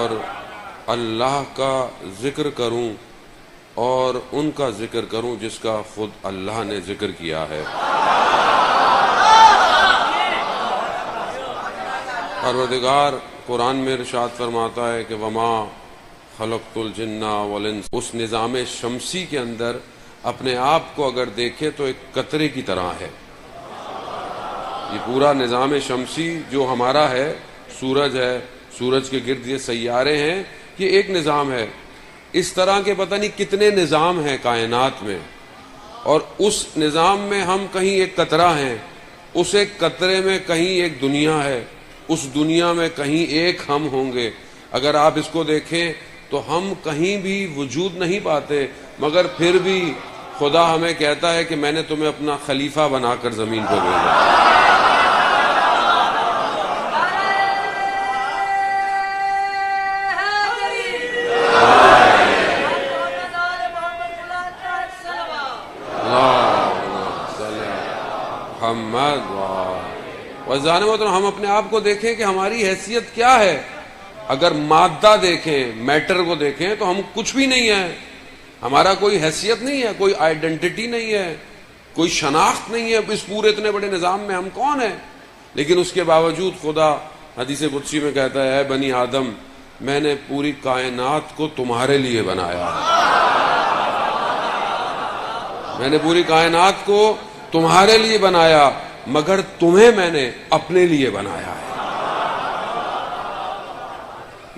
اور اللہ کا ذکر کروں اور ان کا ذکر کروں جس کا خود اللہ نے ذکر کیا ہے۔ پروردگار قرآن میں ارشاد فرماتا ہے کہ وما خلقت الجن والانس، اس نظام شمسی کے اندر اپنے آپ کو اگر دیکھے تو ایک قطرے کی طرح ہے۔ یہ پورا نظام شمسی جو ہمارا ہے، سورج ہے، سورج کے گرد یہ سیارے ہیں، یہ ایک نظام ہے۔ اس طرح کے پتہ نہیں کتنے نظام ہیں کائنات میں، اور اس نظام میں ہم کہیں ایک قطرہ ہیں، اس ایک قطرے میں کہیں ایک دنیا ہے، اس دنیا میں کہیں ایک ہم ہوں گے۔ اگر آپ اس کو دیکھیں تو ہم کہیں بھی وجود نہیں پاتے، مگر پھر بھی خدا ہمیں کہتا ہے کہ میں نے تمہیں اپنا خلیفہ بنا کر زمین پہ بھیجا۔ ہم اپنے آپ کو دیکھیں کہ ہماری حیثیت کیا ہے۔ اگر مادہ دیکھیں، میٹر کو دیکھیں تو ہم کچھ بھی نہیں ہیں، ہمارا کوئی حیثیت نہیں ہے، کوئی آئیڈینٹی نہیں ہے، کوئی شناخت نہیں ہے اس پورے اتنے بڑے نظام میں ہم کون ہیں۔ لیکن اس کے باوجود خدا حدیث قدسی میں کہتا ہے، اے بنی آدم، میں نے پوری کائنات کو تمہارے لیے بنایا ہے، میں نے پوری کائنات کو تمہارے لیے بنایا، مگر تمہیں میں نے اپنے لیے بنایا ہے۔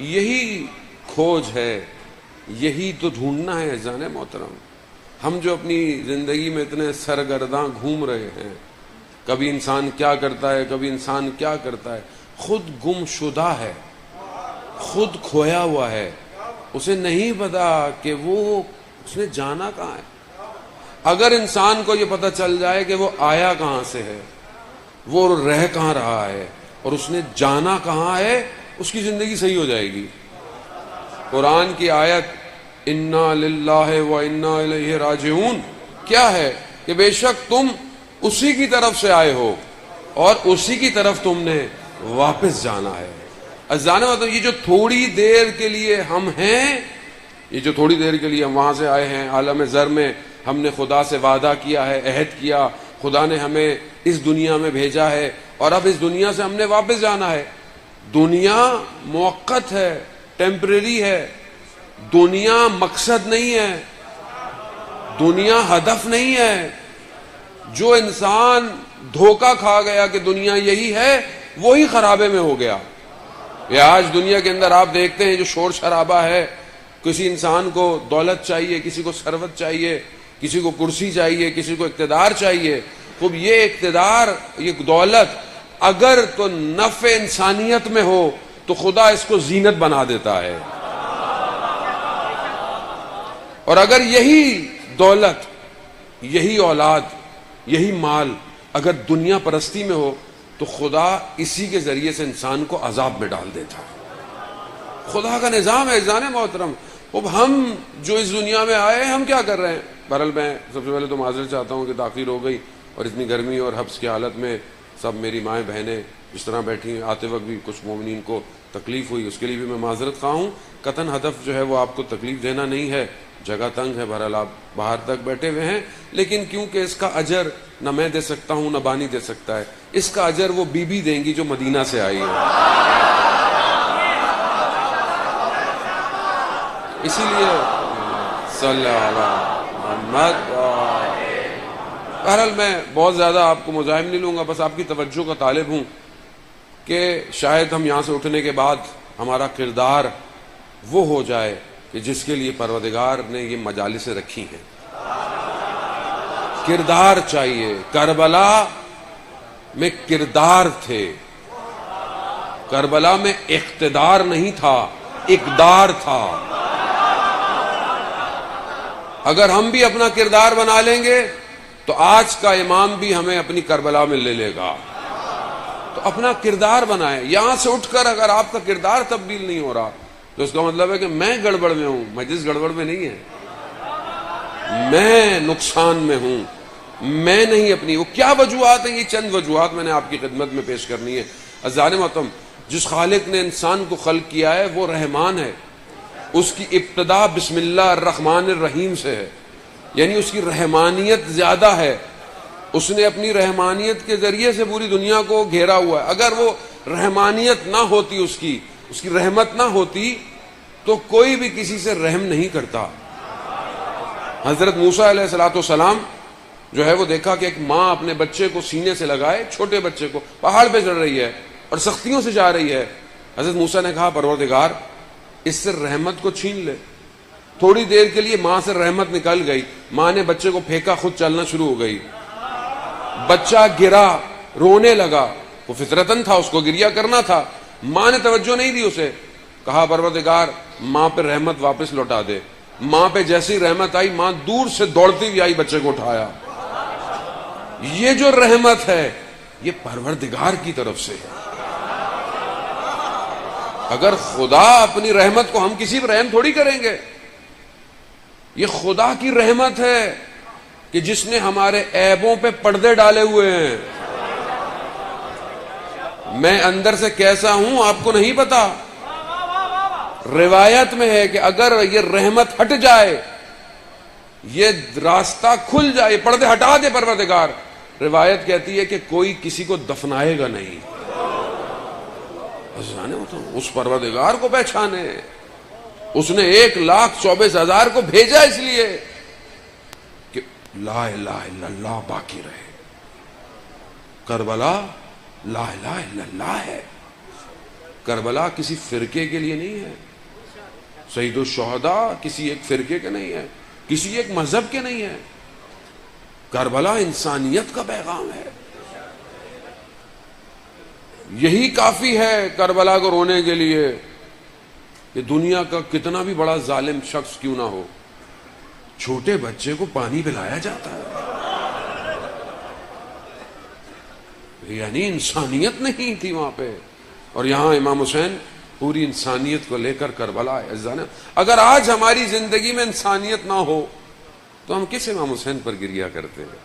یہی کھوج ہے، یہی تو ڈھونڈنا ہے عزیزان محترم۔ ہم جو اپنی زندگی میں اتنے سرگرداں گھوم رہے ہیں، کبھی انسان کیا کرتا ہے، کبھی انسان کیا کرتا ہے، خود گم شدہ ہے، خود کھویا ہوا ہے، اسے نہیں پتا کہ وہ اس نے جانا کہاں ہے۔ اگر انسان کو یہ پتہ چل جائے کہ وہ آیا کہاں سے ہے، وہ رہ کہاں رہا ہے، اور اس نے جانا کہاں ہے، اس کی زندگی صحیح ہو جائے گی۔ قرآن کی آیت انا للہ و انا الیہ راجعون کیا ہے کہ بے شک تم اسی کی طرف سے آئے ہو اور اسی کی طرف تم نے واپس جانا ہے۔ عزیزان مطلب یہ جو تھوڑی دیر کے لیے ہم ہیں، یہ جو تھوڑی دیر کے لیے ہم وہاں سے آئے ہیں عالم ذر میں، ہم نے خدا سے وعدہ کیا ہے، عہد کیا، خدا نے ہمیں اس دنیا میں بھیجا ہے اور اب اس دنیا سے ہم نے واپس جانا ہے۔ دنیا موقت ہے، ٹیمپریری ہے، دنیا مقصد نہیں ہے، دنیا ہدف نہیں ہے۔ جو انسان دھوکہ کھا گیا کہ دنیا یہی ہے، وہی خرابے میں ہو گیا۔ یہ آج دنیا کے اندر آپ دیکھتے ہیں جو شور شرابہ ہے، کسی انسان کو دولت چاہیے، کسی کو ثروت چاہیے، کسی کو کرسی چاہیے، کسی کو اقتدار چاہیے۔ خوب یہ اقتدار، یہ دولت اگر تو نفع انسانیت میں ہو تو خدا اس کو زینت بنا دیتا ہے، اور اگر یہی دولت، یہی اولاد، یہی مال اگر دنیا پرستی میں ہو تو خدا اسی کے ذریعے سے انسان کو عذاب میں ڈال دیتا ہے۔ خدا کا نظام ہے عزیزان محترم۔ اب ہم جو اس دنیا میں آئے ہم کیا کر رہے ہیں؟ بہرحال میں سب سے پہلے تو معذرت چاہتا ہوں کہ تاخیر ہو گئی، اور اتنی گرمی اور حبس کی حالت میں سب میری مائیں بہنیں اس طرح بیٹھی ہیں، آتے وقت بھی کچھ مومنین کو تکلیف ہوئی، اس کے لیے بھی میں معذرت خواہ ہوں۔ قطعاً ہدف جو ہے وہ آپ کو تکلیف دینا نہیں ہے، جگہ تنگ ہے، بہرحال آپ باہر تک بیٹھے ہوئے ہیں، لیکن کیونکہ اس کا اجر نہ میں دے سکتا ہوں نہ بانی دے سکتا ہے، اس کا اجر وہ بی بی دیں گی جو مدینہ سے آئی ہے۔ اسی لیے صلی اللہ علیہ محمد۔ بہرحال میں بہت زیادہ آپ کو مزاحم نہیں لوں گا، بس آپ کی توجہ کا طالب ہوں کہ شاید ہم یہاں سے اٹھنے کے بعد ہمارا کردار وہ ہو جائے کہ جس کے لیے پروردگار نے یہ مجالسیں رکھی ہیں۔ کردار چاہیے۔ کربلا میں کردار تھے، کربلا میں اقتدار نہیں تھا، اقدار تھا۔ اگر ہم بھی اپنا کردار بنا لیں گے تو آج کا امام بھی ہمیں اپنی کربلا میں لے لے گا۔ تو اپنا کردار بنائیں۔ یہاں سے اٹھ کر اگر آپ کا کردار تبدیل نہیں ہو رہا تو اس کا مطلب ہے کہ میں گڑبڑ میں ہوں، مجلس گڑبڑ میں نہیں ہے، میں نقصان میں ہوں، میں نہیں اپنی۔ وہ کیا وجوہات ہیں؟ یہ چند وجوہات میں نے آپ کی خدمت میں پیش کرنی ہے۔ عزیزان محترم، جس خالق نے انسان کو خلق کیا ہے وہ رحمان ہے، اس کی ابتدا بسم اللہ الرحمن الرحیم سے ہے، یعنی اس کی رحمانیت زیادہ ہے، اس نے اپنی رحمانیت کے ذریعے سے پوری دنیا کو گھیرا ہوا ہے۔ اگر وہ رحمانیت نہ ہوتی، اس کی رحمت نہ ہوتی تو کوئی بھی کسی سے رحم نہیں کرتا۔ حضرت موسیٰ علیہ السلام جو ہے وہ دیکھا کہ ایک ماں اپنے بچے کو سینے سے لگائے، چھوٹے بچے کو، پہاڑ پہ چڑھ رہی ہے اور سختیوں سے جا رہی ہے۔ حضرت موسیٰ نے کہا پروردگار اس سے رحمت کو چھین لے۔ تھوڑی دیر کے لیے ماں سے رحمت نکل گئی، ماں نے بچے کو پھینکا، خود چلنا شروع ہو گئی، بچہ گرا، رونے لگا، وہ فطرتاً تھا، اس کو گریا کرنا تھا، ماں نے توجہ نہیں دی اسے۔ کہا پروردگار ماں پہ رحمت واپس لوٹا دے۔ ماں پہ جیسی رحمت آئی، ماں دور سے دوڑتی ہوئی آئی، بچے کو اٹھایا۔ یہ جو رحمت ہے یہ پروردگار کی طرف سے ہے۔ اگر خدا اپنی رحمت کو، ہم کسی پر رحم تھوڑی کریں گے، یہ خدا کی رحمت ہے کہ جس نے ہمارے عیبوں پہ پردے ڈالے ہوئے ہیں۔ میں اندر سے کیسا ہوں آپ کو نہیں پتا۔ روایت میں ہے کہ اگر یہ رحمت ہٹ جائے، یہ راستہ کھل جائے، یہ پردے ہٹا دے پروردگار، روایت کہتی ہے کہ کوئی کسی کو دفنائے گا نہیں۔ اس پروردگار کو پہچانے، اس نے 1,24,000 کو بھیجا اس لیے کہ لا الہ الا اللہ باقی رہے۔ کربلا لا الہ الا اللہ ہے، کربلا کسی فرقے کے لیے نہیں ہے، سید الشہداء کسی ایک فرقے کے نہیں ہے، کسی ایک مذہب کے نہیں ہے، کربلا انسانیت کا پیغام ہے۔ یہی کافی ہے کربلا کو رونے کے لیے کہ دنیا کا کتنا بھی بڑا ظالم شخص کیوں نہ ہو، چھوٹے بچے کو پانی پلایا جاتا ہے، یعنی انسانیت نہیں تھی وہاں پہ۔ اور یہاں امام حسین پوری انسانیت کو لے کر کربلا ہے۔ اگر آج ہماری زندگی میں انسانیت نہ ہو تو ہم کس امام حسین پر گریا کرتے ہیں؟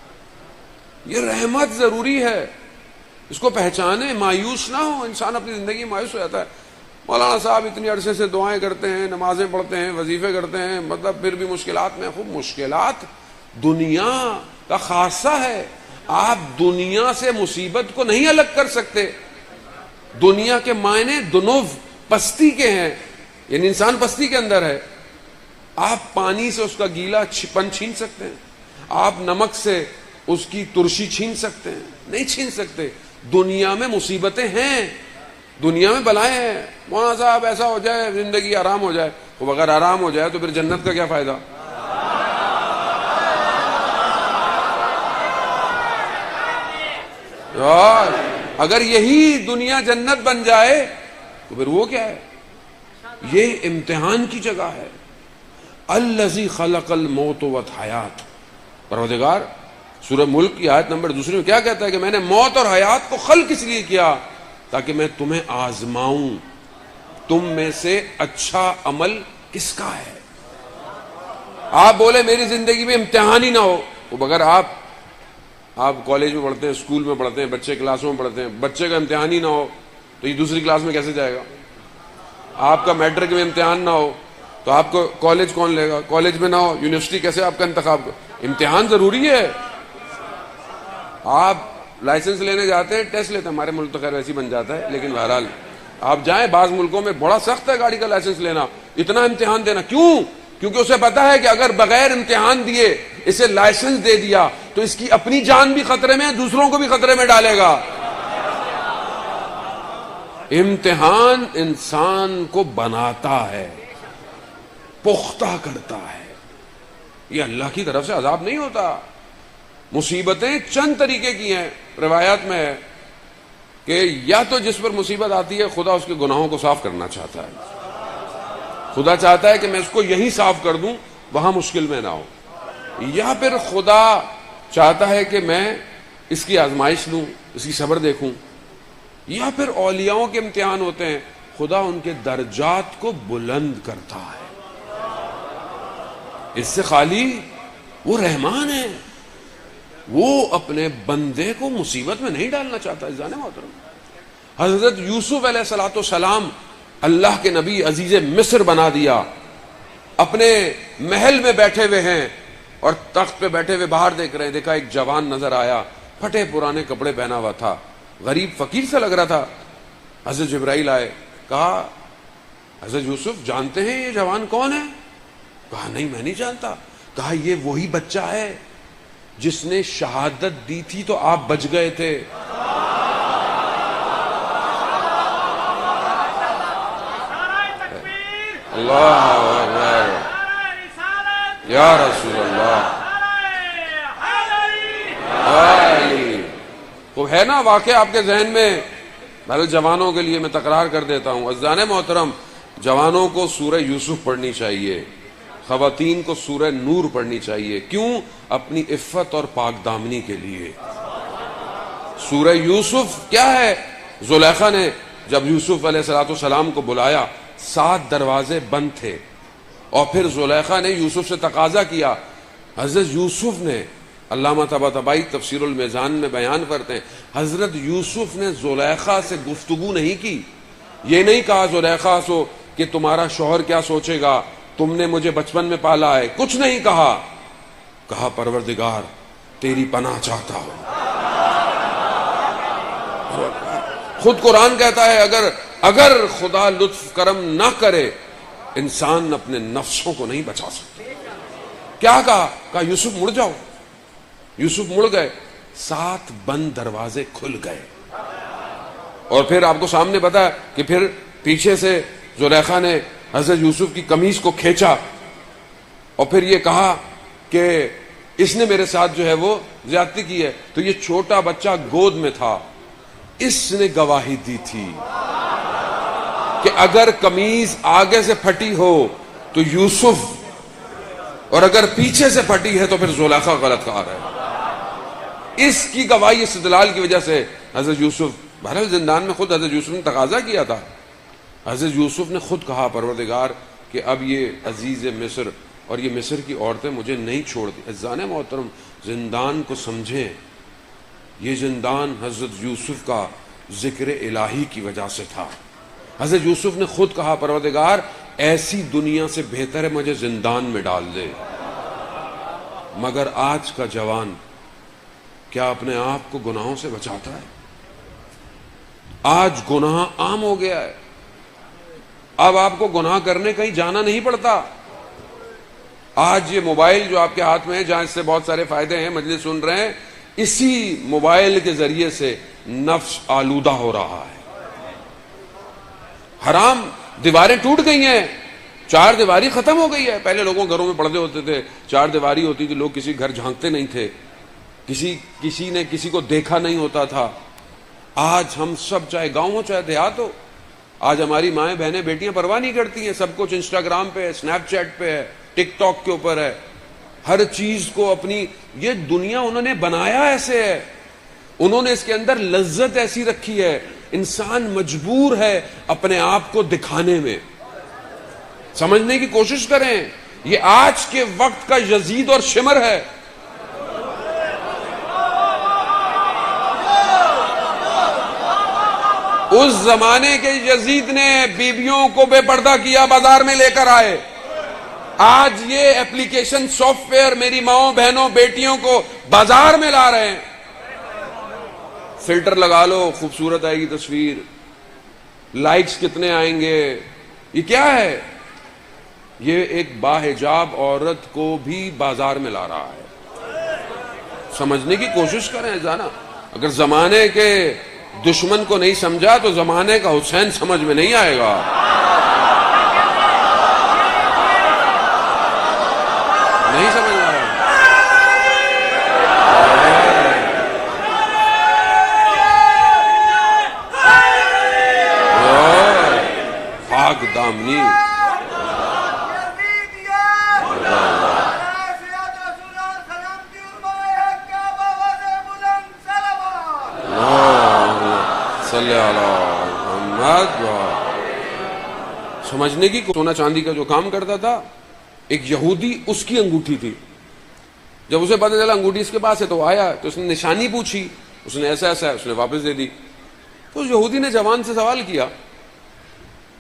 یہ رحمت ضروری ہے، اس کو پہچانے، مایوس نہ ہو۔ انسان اپنی زندگی مایوس ہو جاتا ہے، مولانا صاحب اتنی عرصے سے دعائیں کرتے ہیں، نمازیں پڑھتے ہیں، وظیفے کرتے ہیں، مطلب پھر بھی مشکلات میں۔ خوب مشکلات دنیا کا خاصہ ہے، آپ دنیا سے مصیبت کو نہیں الگ کر سکتے۔ دنیا کے معنی دنو پستی کے ہیں، یعنی انسان پستی کے اندر ہے۔ آپ پانی سے اس کا گیلا پن چھین سکتے ہیں، آپ نمک سے اس کی ترشی چھین سکتے ہیں؟ نہیں چھین سکتے۔ دنیا میں مصیبتیں ہیں، دنیا میں بلائیں ہیں۔ مولانا صاحب ایسا ہو جائے زندگی آرام ہو جائے، وہ اگر آرام ہو جائے تو پھر جنت کا کیا فائدہ؟ اور اگر یہی دنیا جنت بن جائے تو پھر وہ کیا ہے؟ یہ امتحان کی جگہ ہے۔ الذی خلق الموت والحیات، پروردگار سورہ ملک کی آیت نمبر 2 میں کیا کہتا ہے کہ میں نے موت اور حیات کو خلق اس لیے کیا تاکہ میں تمہیں آزماؤں، تم میں سے اچھا عمل کس کا ہے۔ آپ بولے میری زندگی میں امتحان ہی نہ ہو، وہ اگر آپ کالج میں پڑھتے ہیں، اسکول میں پڑھتے ہیں، بچے کلاسوں میں پڑھتے ہیں، بچے کا امتحان ہی نہ ہو تو یہ دوسری کلاس میں کیسے جائے گا؟ آپ کا میٹرک میں امتحان نہ ہو تو آپ کو کالج کون لے گا؟ کالج میں نہ ہو یونیورسٹی کیسے آپ کا انتخاب؟ امتحان ضروری ہے۔ آپ لائسنس لینے جاتے ہیں، ٹیسٹ لیتے ہیں، ہمارے ملک تو خیر ویسے بن جاتا ہے، لیکن بہرحال آپ جائیں، بعض ملکوں میں بڑا سخت ہے گاڑی کا لائسنس لینا، اتنا امتحان دینا۔ کیوں؟ کیونکہ اسے پتا ہے کہ اگر بغیر امتحان دیے اسے لائسنس دے دیا تو اس کی اپنی جان بھی خطرے میں ہے، دوسروں کو بھی خطرے میں ڈالے گا۔ امتحان انسان کو بناتا ہے، پختہ کرتا ہے، یہ اللہ کی طرف سے عذاب نہیں ہوتا۔ مصیبتیں چند طریقے کی ہیں، روایات میں ہے کہ یا تو جس پر مصیبت آتی ہے خدا اس کے گناہوں کو صاف کرنا چاہتا ہے، خدا چاہتا ہے کہ میں اس کو یہی صاف کر دوں، وہاں مشکل میں نہ ہو، یا پھر خدا چاہتا ہے کہ میں اس کی آزمائش لوں، اس کی صبر دیکھوں، یا پھر اولیاؤں کے امتحان ہوتے ہیں، خدا ان کے درجات کو بلند کرتا ہے۔ اس سے خالی وہ رحمان ہے، وہ اپنے بندے کو مصیبت میں نہیں ڈالنا چاہتا۔ عزیزان محترم، حضرت یوسف علیہ الصلوۃ والسلام اللہ کے نبی عزیز مصر بنا دیا، اپنے محل میں بیٹھے ہوئے ہیں اور تخت پہ بیٹھے ہوئے باہر دیکھ رہے ہیں، دیکھا ایک جوان نظر آیا، پھٹے پرانے کپڑے پہنا ہوا تھا، غریب فقیر سے لگ رہا تھا۔ حضرت جبرائیل آئے، کہا حضرت یوسف جانتے ہیں یہ جوان کون ہے؟ کہا نہیں میں نہیں جانتا۔ کہا یہ وہی بچہ ہے جس نے شہادت دی تھی تو آپ بچ گئے تھے۔ اللہ اکبر یا رسول اللہ۔ تو ہے نا واقعہ آپ کے ذہن میں؟ بہرحال جوانوں کے لیے میں تکرار کر دیتا ہوں، عزیزان محترم، جوانوں کو سورہ یوسف پڑھنی چاہیے، خواتین کو سورہ نور پڑھنی چاہیے۔ کیوں؟ اپنی عفت اور پاک دامنی کے لیے۔ سورہ یوسف کیا ہے؟ زلیخا نے جب یوسف علیہ السلام کو بلایا، 7 دروازے بند تھے، اور پھر زلیخا نے یوسف سے تقاضا کیا۔ حضرت یوسف نے، علامہ طباطبائی تفسیر المیزان میں بیان کرتے ہیں، حضرت یوسف نے زلیخا سے گفتگو نہیں کی، یہ نہیں کہا زلیخا سو کہ تمہارا شوہر کیا سوچے گا، تم نے مجھے بچپن میں پالا ہے، کچھ نہیں کہا۔ کہا پروردگار تیری پناہ چاہتا ہوں۔ خود قرآن کہتا ہے اگر خدا لطف کرم نہ کرے انسان اپنے نفسوں کو نہیں بچا سکتا۔ کیا کہا؟ کہا یوسف مڑ جاؤ۔ یوسف مڑ گئے، 7 بند دروازے کھل گئے، اور پھر آپ کو سامنے پتا ہے کہ پھر پیچھے سے زلیخا نے حضرت یوسف کی قمیص کو کھینچا اور پھر یہ کہا کہ اس نے میرے ساتھ جو ہے وہ زیادتی کی ہے۔ تو یہ چھوٹا بچہ گود میں تھا، اس نے گواہی دی تھی کہ اگر قمیص آگے سے پھٹی ہو تو یوسف، اور اگر پیچھے سے پھٹی ہے تو پھر زلیخا غلط کار ہے۔ اس کی گواہی استدلال کی وجہ سے حضرت یوسف، بہرحال زندان میں خود حضرت یوسف نے تقاضا کیا تھا، حضرت یوسف نے خود کہا پروردگار کہ اب یہ عزیز مصر اور یہ مصر کی عورتیں مجھے نہیں چھوڑتی۔ عزیزان محترم، زندان کو سمجھیں، یہ زندان حضرت یوسف کا ذکر الہی کی وجہ سے تھا۔ حضرت یوسف نے خود کہا پروردگار ایسی دنیا سے بہتر ہے مجھے زندان میں ڈال دے۔ مگر آج کا جوان کیا اپنے آپ کو گناہوں سے بچاتا ہے؟ آج گناہ عام ہو گیا ہے، اب آپ کو گناہ کرنے کہیں جانا نہیں پڑتا۔ آج یہ موبائل جو آپ کے ہاتھ میں ہے، جہاں اس سے بہت سارے فائدے ہیں، مجلس سن رہے ہیں، اسی موبائل کے ذریعے سے نفس آلودہ ہو رہا ہے۔ حرام دیواریں ٹوٹ گئی ہیں، 4 دیواری ختم ہو گئی ہے۔ پہلے لوگوں گھروں میں پردے ہوتے تھے، 4 دیواری ہوتی تھی، لوگ کسی گھر جھانکتے نہیں تھے، کسی نے کسی کو دیکھا نہیں ہوتا تھا۔ آج ہم سب، چاہے گاؤں ہو چاہے دیہات ہو، آج ہماری مائیں بہنیں بیٹیاں پرواہ نہیں کرتی ہیں، سب کچھ انسٹاگرام پہ ہے، اسنیپ چیٹ پہ ہے، ٹک ٹاک کے اوپر ہے، ہر چیز کو اپنی، یہ دنیا انہوں نے بنایا ایسے ہے، انہوں نے اس کے اندر لذت ایسی رکھی ہے، انسان مجبور ہے اپنے آپ کو دکھانے میں۔ سمجھنے کی کوشش کریں، یہ آج کے وقت کا یزید اور شمر ہے۔ اس زمانے کے یزید نے بیویوں کو بے پردہ کیا، بازار میں لے کر آئے۔ آج یہ ایپلیکیشن سافٹ ویئر میری ماؤں بہنوں بیٹیوں کو بازار میں لا رہے ہیں۔ فلٹر لگا لو، خوبصورت آئے گی تصویر، لائکس کتنے آئیں گے، یہ کیا ہے؟ یہ ایک باحجاب عورت کو بھی بازار میں لا رہا ہے۔ سمجھنے کی کوشش کریں جانا، اگر زمانے کے دشمن کو نہیں سمجھا تو زمانے کا حسین سمجھ میں نہیں آئے گا۔ نہیں سمجھ آیا؟ پاک دامنی، سمجھنے کی، سونا چاندی کا جو کام کرتا تھا، ایک یہودی، اس کی انگوٹھی تھی، جب اسے پتہ چلا انگوٹھی اس کے پاس ہے تو آیا، تو اس نے نشانی پوچھی، اس نے ایسا ایسا ہے، اس نے واپس دے دی۔ تو یہودی نے جوان سے سوال کیا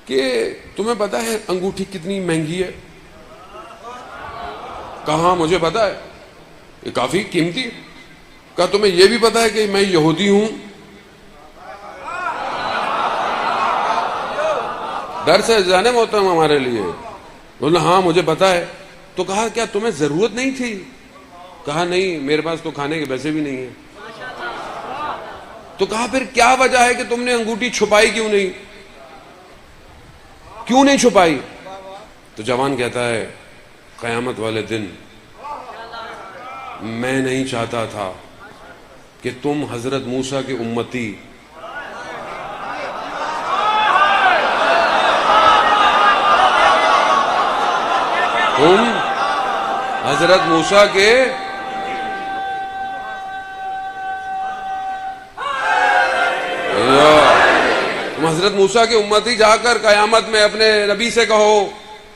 کہ تمہیں پتا ہے انگوٹھی کتنی مہنگی ہے؟ کہا مجھے پتا ہے، یہ کافی قیمتی ہے۔ کہا تمہیں یہ بھی پتا ہے کہ میں یہودی ہوں؟ درس ہے جانے محترم ہمارے لیے۔ بولا ہاں مجھے پتا ہے۔ تو کہا کیا تمہیں ضرورت نہیں تھی؟ کہا نہیں، میرے پاس تو کھانے کے پیسے بھی نہیں ہیں۔ تو کہا پھر کیا وجہ ہے کہ تم نے انگوٹھی چھپائی کیوں نہیں چھپائی؟ تو جوان کہتا ہے قیامت والے دن میں نہیں چاہتا تھا کہ تم حضرت موسیٰ کی امتی حضرت موسیٰ کے تم حضرت موسیٰ کی امتی جا کر قیامت میں اپنے نبی سے کہو،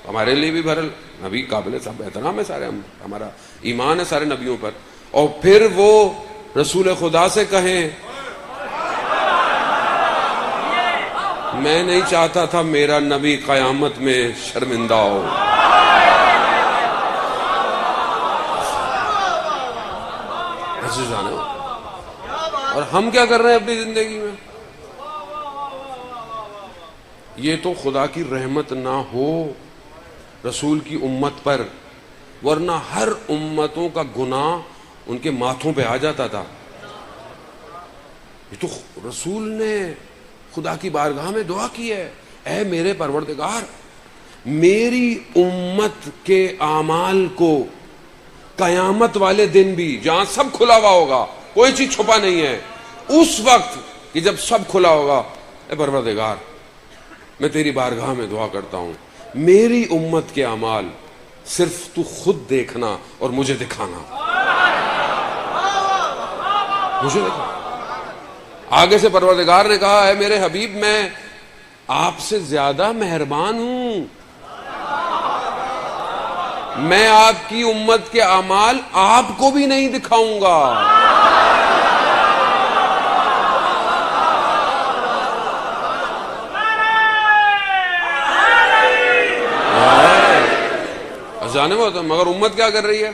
ہمارے لیے بھی بھرل نبی قابل سب احترام ہے، سارے ہمارا ایمان ہے سارے نبیوں پر، اور پھر وہ رسول خدا سے کہیں میں نہیں چاہتا تھا میرا نبی قیامت میں شرمندہ ہو۔ اور ہم کیا کر رہے ہیں اپنی زندگی میں؟ یہ تو خدا کی رحمت نہ ہو رسول کی امت پر، ورنہ ہر امتوں کا گناہ ان کے ماتھوں پہ آ جاتا تھا۔ یہ تو رسول نے خدا کی بارگاہ میں دعا کی ہے، اے میرے پروردگار میری امت کے اعمال کو قیامت والے دن بھی، جہاں سب کھلا ہوا ہوگا کوئی چیز چھپا نہیں ہے، اس وقت کہ جب سب کھلا ہوگا، اے پروردگار میں تیری بارگاہ میں دعا کرتا ہوں میری امت کے اعمال صرف تو خود دیکھنا اور مجھے دکھانا، مجھے دکھانا۔ آگے سے پروردگار نے کہا اے میرے حبیب میں آپ سے زیادہ مہربان ہوں، میں آپ کی امت کے اعمال آپ کو بھی نہیں دکھاؤں گا۔ جانے میں ہوتا، مگر امت کیا کر رہی ہے؟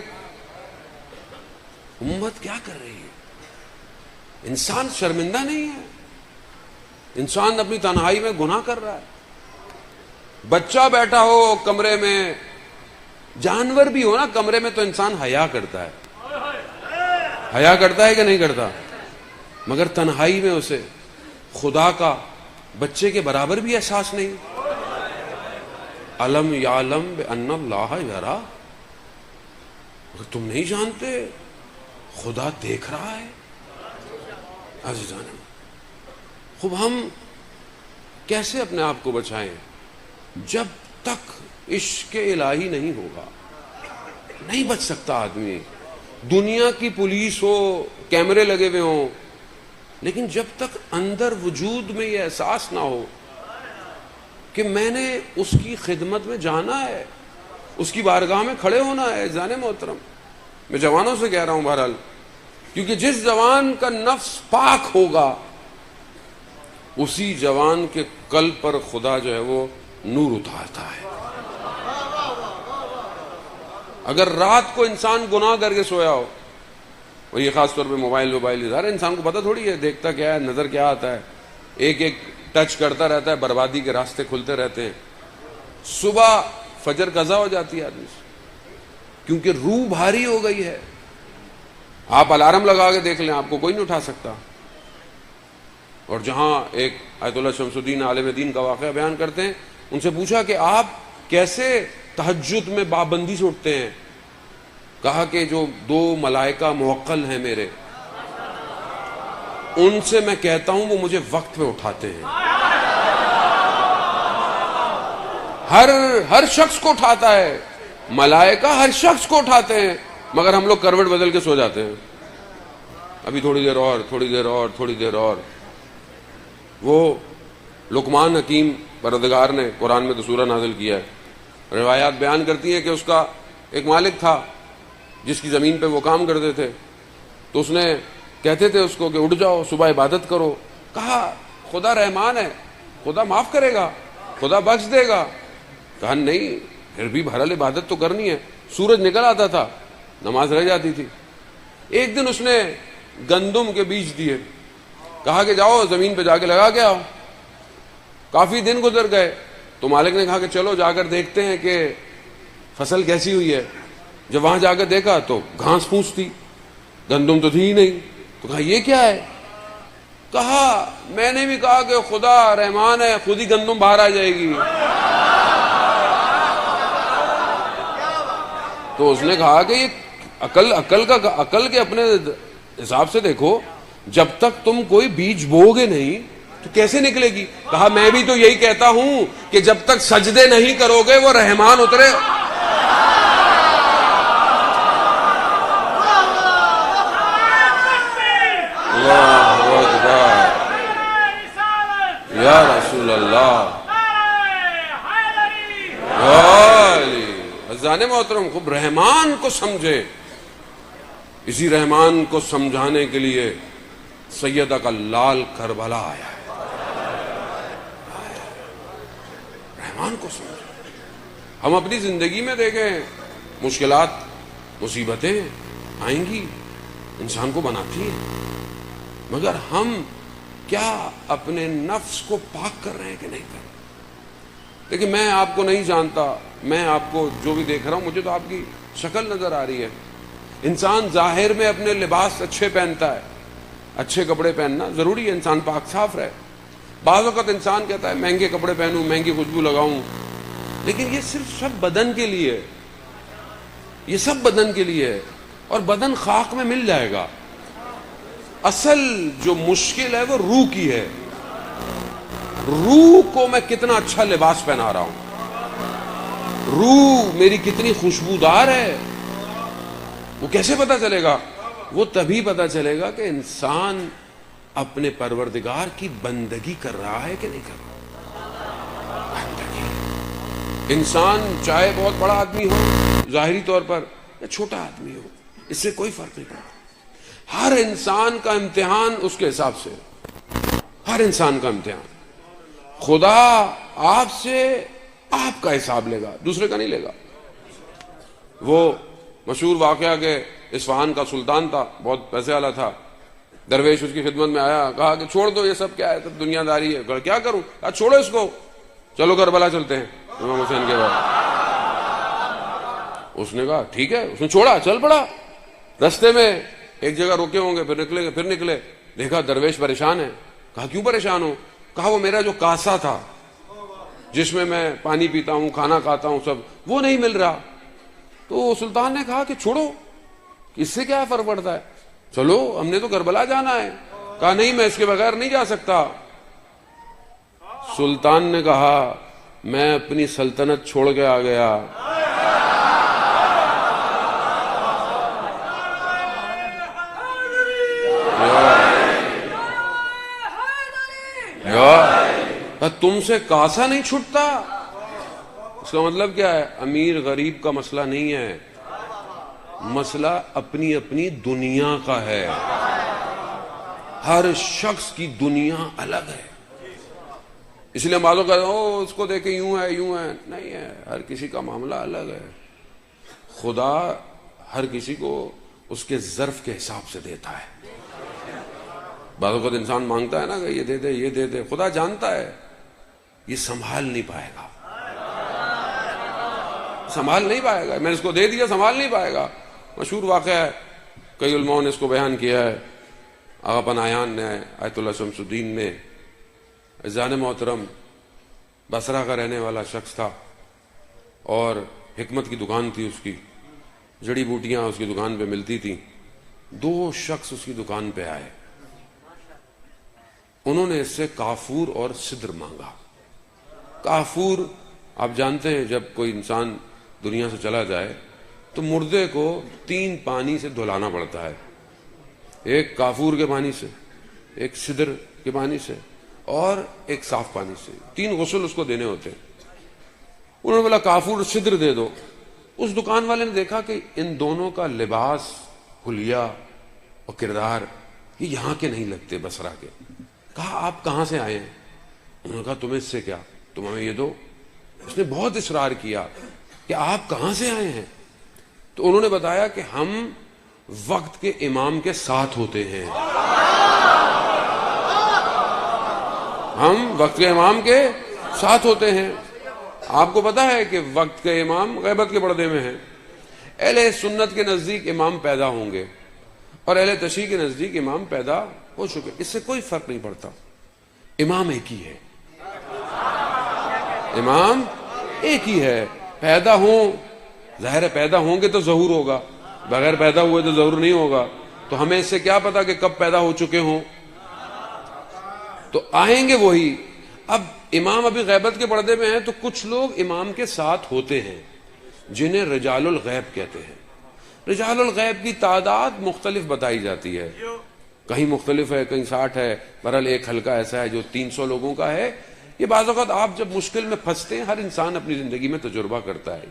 امت کیا کر رہی ہے؟ انسان شرمندہ نہیں ہے، انسان اپنی تنہائی میں گناہ کر رہا ہے۔ بچہ بیٹھا ہو کمرے میں، جانور بھی ہو نا کمرے میں، تو انسان حیا کرتا ہے، حیا کرتا ہے کہ نہیں کرتا؟ مگر تنہائی میں اسے خدا کا بچے کے برابر بھی احساس نہیں۔ علم یعلم بان اللہ یرا، اگر تم نہیں جانتے خدا دیکھ رہا ہے۔ عزیزان خوب ہم کیسے اپنے آپ کو بچائیں؟ جب تک عشق الہی نہیں ہوگا نہیں بچ سکتا آدمی۔ دنیا کی پولیس ہو، کیمرے لگے ہوئے ہوں، لیکن جب تک اندر وجود میں یہ احساس نہ ہو کہ میں نے اس کی خدمت میں جانا ہے، اس کی بارگاہ میں کھڑے ہونا ہے۔ جان محترم میں جوانوں سے کہہ رہا ہوں بہرحال، کیونکہ جس جوان کا نفس پاک ہوگا اسی جوان کے قلب پر خدا جو ہے وہ نور اتارتا ہے۔ اگر رات کو انسان گناہ کر کے سویا ہو، اور یہ خاص طور پہ موبائل ظاہر انسان کو پتہ تھوڑی ہے دیکھتا کیا ہے، نظر کیا آتا ہے، ایک ٹچ کرتا رہتا ہے، بربادی کے راستے کھلتے رہتے ہیں۔ صبح فجر قضا ہو جاتی ہے آدمی سے، کیونکہ روح بھاری ہو گئی ہے۔ آپ الارم لگا کے دیکھ لیں، آپ کو کوئی نہیں اٹھا سکتا۔ اور جہاں ایک آیت اللہ شمس الدین عالم دین کا واقعہ بیان کرتے ہیں، ان سے پوچھا کہ آپ کیسے تہجد میں پابندی سے اٹھتے ہیں؟ کہا کہ جو 2 ملائکہ موکل ہیں میرے، ان سے میں کہتا ہوں وہ مجھے وقت پہ اٹھاتے ہیں۔ ہر شخص کو اٹھاتا ہے، ملائکہ ہر شخص کو اٹھاتے ہیں، مگر ہم لوگ کروٹ بدل کے سو جاتے ہیں، ابھی تھوڑی دیر اور، تھوڑی دیر اور، تھوڑی دیر اور۔ وہ لقمان حکیم پروردگار نے قرآن میں تو سورہ نازل کیا ہے، روایات بیان کرتی ہیں کہ اس کا ایک مالک تھا جس کی زمین پہ وہ کام کرتے تھے، تو اس نے کہتے تھے اس کو کہ اٹھ جاؤ صبح عبادت کرو۔ کہا خدا رحمان ہے، خدا معاف کرے گا، خدا بخش دے گا. کہا نہیں، پھر بھی بہرحال عبادت تو کرنی ہے. سورج نکل آتا تھا، نماز رہ جاتی تھی. ایک دن اس نے گندم کے بیج دیے، کہا کہ جاؤ زمین پہ جا کے لگا کے آؤ. کافی دن گزر گئے تو مالک نے کہا کہ چلو جا کر دیکھتے ہیں کہ فصل کیسی ہوئی ہے. جب وہاں جا کر دیکھا تو گھاس پھوس تھی، گندم تو تھی ہی نہیں. تو کہا یہ کیا ہے؟ کہا میں نے بھی کہا کہ خدا رحمان ہے، خود ہی گندم باہر آ جائے گی. تو اس نے کہا کہ یہ عقل کے اپنے حساب سے دیکھو، جب تک تم کوئی بیج بو گے نہیں تو کیسے نکلے گی؟ کہا میں بھی تو یہی کہتا ہوں کہ جب تک سجدے نہیں کرو گے وہ رحمان اترے. اللہ اکبر یا رسول اللہ. عزیزان محترم، خوب رحمان کو سمجھے. اسی رحمان کو سمجھانے کے لیے سیدہ کا لال کربلا آیا ہے. رحمان کو سمجھے. ہم اپنی زندگی میں دیکھیں، مشکلات مصیبتیں آئیں گی، انسان کو بناتی ہیں، مگر ہم کیا اپنے نفس کو پاک کر رہے ہیں کہ نہیں کر رہے؟ لیکن میں آپ کو نہیں جانتا، میں آپ کو جو بھی دیکھ رہا ہوں، مجھے تو آپ کی شکل نظر آ رہی ہے. انسان ظاہر میں اپنے لباس اچھے پہنتا ہے، اچھے کپڑے پہننا ضروری ہے، انسان پاک صاف رہے. بعض وقت انسان کہتا ہے مہنگے کپڑے پہنوں، مہنگی خوشبو لگاؤں، لیکن یہ صرف سب بدن کے لیے، یہ سب بدن کے لیے ہے، اور بدن خاک میں مل جائے گا. اصل جو مشکل ہے وہ روح کی ہے. روح کو میں کتنا اچھا لباس پہنا رہا ہوں، روح میری کتنی خوشبودار ہے، وہ کیسے پتا چلے گا؟ وہ تبھی پتا چلے گا کہ انسان اپنے پروردگار کی بندگی کر رہا ہے کہ نہیں کر رہا. بندگی. انسان چاہے بہت بڑا آدمی ہو ظاہری طور پر یا چھوٹا آدمی ہو، اس سے کوئی فرق نہیں پڑتا. ہر انسان کا امتحان اس کے حساب سے، ہر انسان کا امتحان. خدا آپ سے آپ کا حساب لے گا، دوسرے کا نہیں لے گا. وہ مشہور واقعہ کہ اصفہان کا سلطان تھا، بہت پیسے والا تھا. درویش اس کی خدمت میں آیا، کہا کہ چھوڑ دو یہ سب، کیا ہے سب دنیا داری ہے. کیا کروں؟ کہا چھوڑو اس کو، چلو کربلا چلتے ہیں امام حسین کے بعد. اس نے کہا ٹھیک ہے. اس نے چھوڑا، چل پڑا. رستے میں ایک جگہ روکے ہوں گے، پھر نکلے، دیکھا درویش پریشان ہے. کہا کیوں پریشان ہو؟ کہا وہ میرا جو کاسا تھا جس میں میں پانی پیتا ہوں، کھانا کھاتا ہوں، سب وہ نہیں مل رہا. تو سلطان نے کہا کہ چھوڑو، اس سے کیا فرق پڑتا ہے، چلو ہم نے تو کربلا جانا ہے. کہا نہیں، میں اس کے بغیر نہیں جا سکتا. سلطان نے کہا میں اپنی سلطنت چھوڑ کے آ گیا. تم سے کاسا نہیں چھٹتا. اس کا مطلب کیا ہے؟ امیر غریب کا مسئلہ نہیں ہے، مسئلہ اپنی اپنی دنیا کا ہے. ہر شخص کی دنیا الگ ہے. اس لیے معلوم کہتے ہیں اس کو دیکھیں یوں ہے یوں ہے، نہیں ہے. ہر کسی کا معاملہ الگ ہے. خدا ہر کسی کو اس کے ظرف کے حساب سے دیتا ہے. بعض اوقات انسان مانگتا ہے نا کہ یہ دے دے یہ دے دے، خدا جانتا ہے یہ سنبھال نہیں پائے گا، سنبھال نہیں پائے گا. میں اس کو دے دیا، سنبھال نہیں پائے گا. مشہور واقعہ ہے، کئی علماء نے اس کو بیان کیا ہے. آغا پناہیان نے آیت اللہ شمس الدین نے. عزیزان محترم، بصرہ کا رہنے والا شخص تھا اور حکمت کی دکان تھی اس کی، جڑی بوٹیاں اس کی دکان پہ ملتی تھیں. 2 شخص اس کی دکان پہ آئے، انہوں نے اس سے کافور اور سدر مانگا. کافور آپ جانتے ہیں جب کوئی انسان دنیا سے چلا جائے تو مردے کو 3 پانی سے دھلانا پڑتا ہے، ایک کافور کے پانی سے، ایک سدر کے پانی سے، اور ایک صاف پانی سے. 3 غسل اس کو دینے ہوتے ہیں. انہوں نے بولا کافور سدر دے دو. اس دکان والے نے دیکھا کہ ان دونوں کا لباس، حلیہ اور کردار یہ یہاں کے نہیں لگتے، بصرہ کے. کہا آپ کہاں سے آئے ہیں؟ انہوں نے کہا تمہیں اس سے کیا، تم ہمیں یہ دو۔ اس نے بہت اصرار کیا کہ آپ کہاں سے آئے ہیں؟ تو انہوں نے بتایا کہ ہم وقت کے امام کے ساتھ ہوتے ہیں، ہم وقت کے امام کے ساتھ ہوتے ہیں۔ آپ کو پتا ہے کہ وقت کے امام غیبت کے پردے میں ہیں۔ اہل سنت کے نزدیک امام پیدا ہوں گے اور اہل تشیع کے نزدیک امام پیدا ہو چکے، اس سے کوئی فرق نہیں پڑتا، امام ایک ہی ہے، امام ایک ہی ہے۔ پیدا ہوں، ظاہر ہے پیدا ہوں گے تو ظہور ہوگا، بغیر پیدا ہوئے تو ظہور نہیں ہوگا، تو ہمیں اس سے کیا پتا کہ کب پیدا ہو چکے ہوں، تو آئیں گے وہی۔ اب امام ابھی غیبت کے پردے میں ہیں، تو کچھ لوگ امام کے ساتھ ہوتے ہیں جنہیں رجال الغیب کہتے ہیں۔ رجال الغیب کی تعداد مختلف بتائی جاتی ہے، کہیں مختلف ہے، کہیں 60 ہے، بہرحال ایک حلقہ ایسا ہے جو 300 لوگوں کا ہے۔ یہ بعض اوقات آپ جب مشکل میں پھنستے ہیں، ہر انسان اپنی زندگی میں تجربہ کرتا ہے،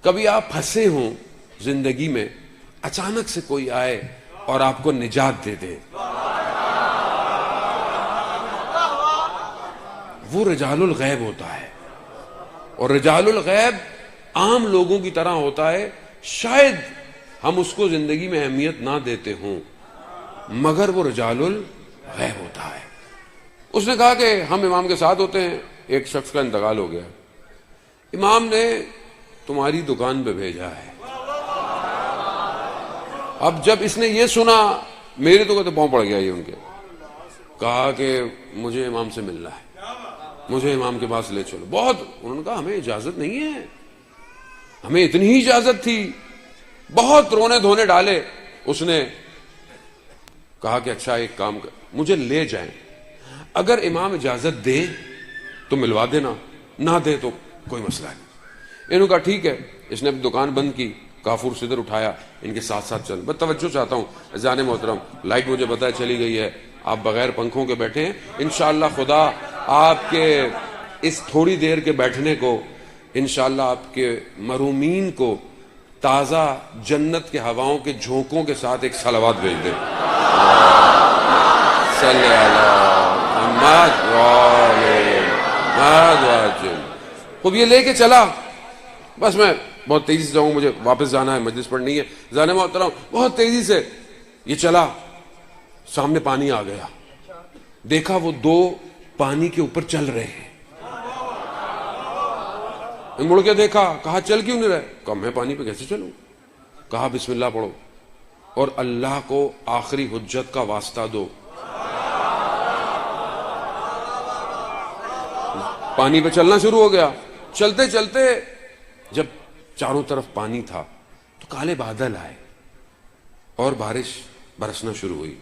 کبھی آپ پھنسے ہوں زندگی میں، اچانک سے کوئی آئے اور آپ کو نجات دے دے، وہ رجال الغیب ہوتا ہے۔ اور رجال الغیب عام لوگوں کی طرح ہوتا ہے، شاید ہم اس کو زندگی میں اہمیت نہ دیتے ہوں، مگر وہ رجال الغیب ہوتا ہے۔ اس نے کہا کہ ہم امام کے ساتھ ہوتے ہیں۔ ایک شخص کا انتقال ہو گیا، امام نے تمہاری دکان پہ بھیجا ہے۔ اب جب اس نے یہ سنا، میرے تو کہتے پاؤں پڑ گیا یہ ان کے، کہا کہ مجھے امام سے ملنا ہے، مجھے امام کے پاس لے چلو۔ بہت انہوں نے کہا ہمیں اجازت نہیں ہے، ہمیں اتنی ہی اجازت تھی۔ بہت رونے دھونے ڈالے، اس نے کہا کہ اچھا ایک کام کر، مجھے لے جائیں، اگر امام اجازت دے تو ملوا دینا، نہ دے تو کوئی مسئلہ نہیں۔ انہوں نے کہا ٹھیک ہے۔ اس نے اپنی دکان بند کی، کافور صدر اٹھایا، ان کے ساتھ ساتھ چل۔ بس توجہ چاہتا ہوں عزیزان محترم، لائٹ مجھے پتہ ہے چلی گئی ہے، آپ بغیر پنکھوں کے بیٹھے ہیں، انشاءاللہ خدا آپ کے اس تھوڑی دیر کے بیٹھنے کو، انشاءاللہ آپ کے محرومین کو تازہ جنت کے ہواؤں کے جھونکوں کے ساتھ ایک صلوات بھیج دے۔ صلی اللہ محمد۔ خوب یہ لے کے چلا، بس میں بہت تیزی سے جاؤں، مجھے واپس جانا ہے، مجلس پڑھنی ہے۔ زانے محترم بہت تیزی سے یہ چلا، سامنے پانی آ گیا، دیکھا وہ دو پانی کے اوپر چل رہے ہیں۔ مڑ کے دیکھا، کہا چل کیوں نہیں رہے؟ کہا میں پانی پہ کیسے چلوں؟ کہا بسم اللہ پڑھو اور اللہ کو آخری حجت کا واسطہ دو۔ پانی پہ چلنا شروع ہو گیا۔ چلتے چلتے جب چاروں طرف پانی تھا تو کالے بادل آئے اور بارش برسنا شروع ہوئی۔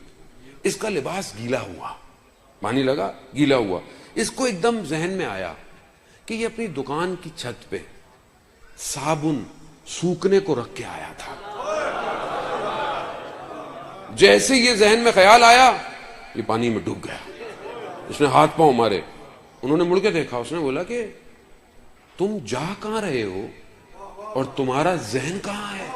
اس کا لباس گیلا ہوا، پانی لگا گیلا ہوا۔ اس کو ایک دم ذہن میں آیا کہ یہ اپنی دکان کی چھت پہ صابن سوکھنے کو رکھ کے آیا تھا۔ جیسے یہ ذہن میں خیال آیا، یہ پانی میں ڈوب گیا۔ اس نے ہاتھ پاؤں مارے، انہوں نے مڑ کے دیکھا، اس نے بولا کہ تم جا کہاں رہے ہو اور تمہارا ذہن کہاں ہے؟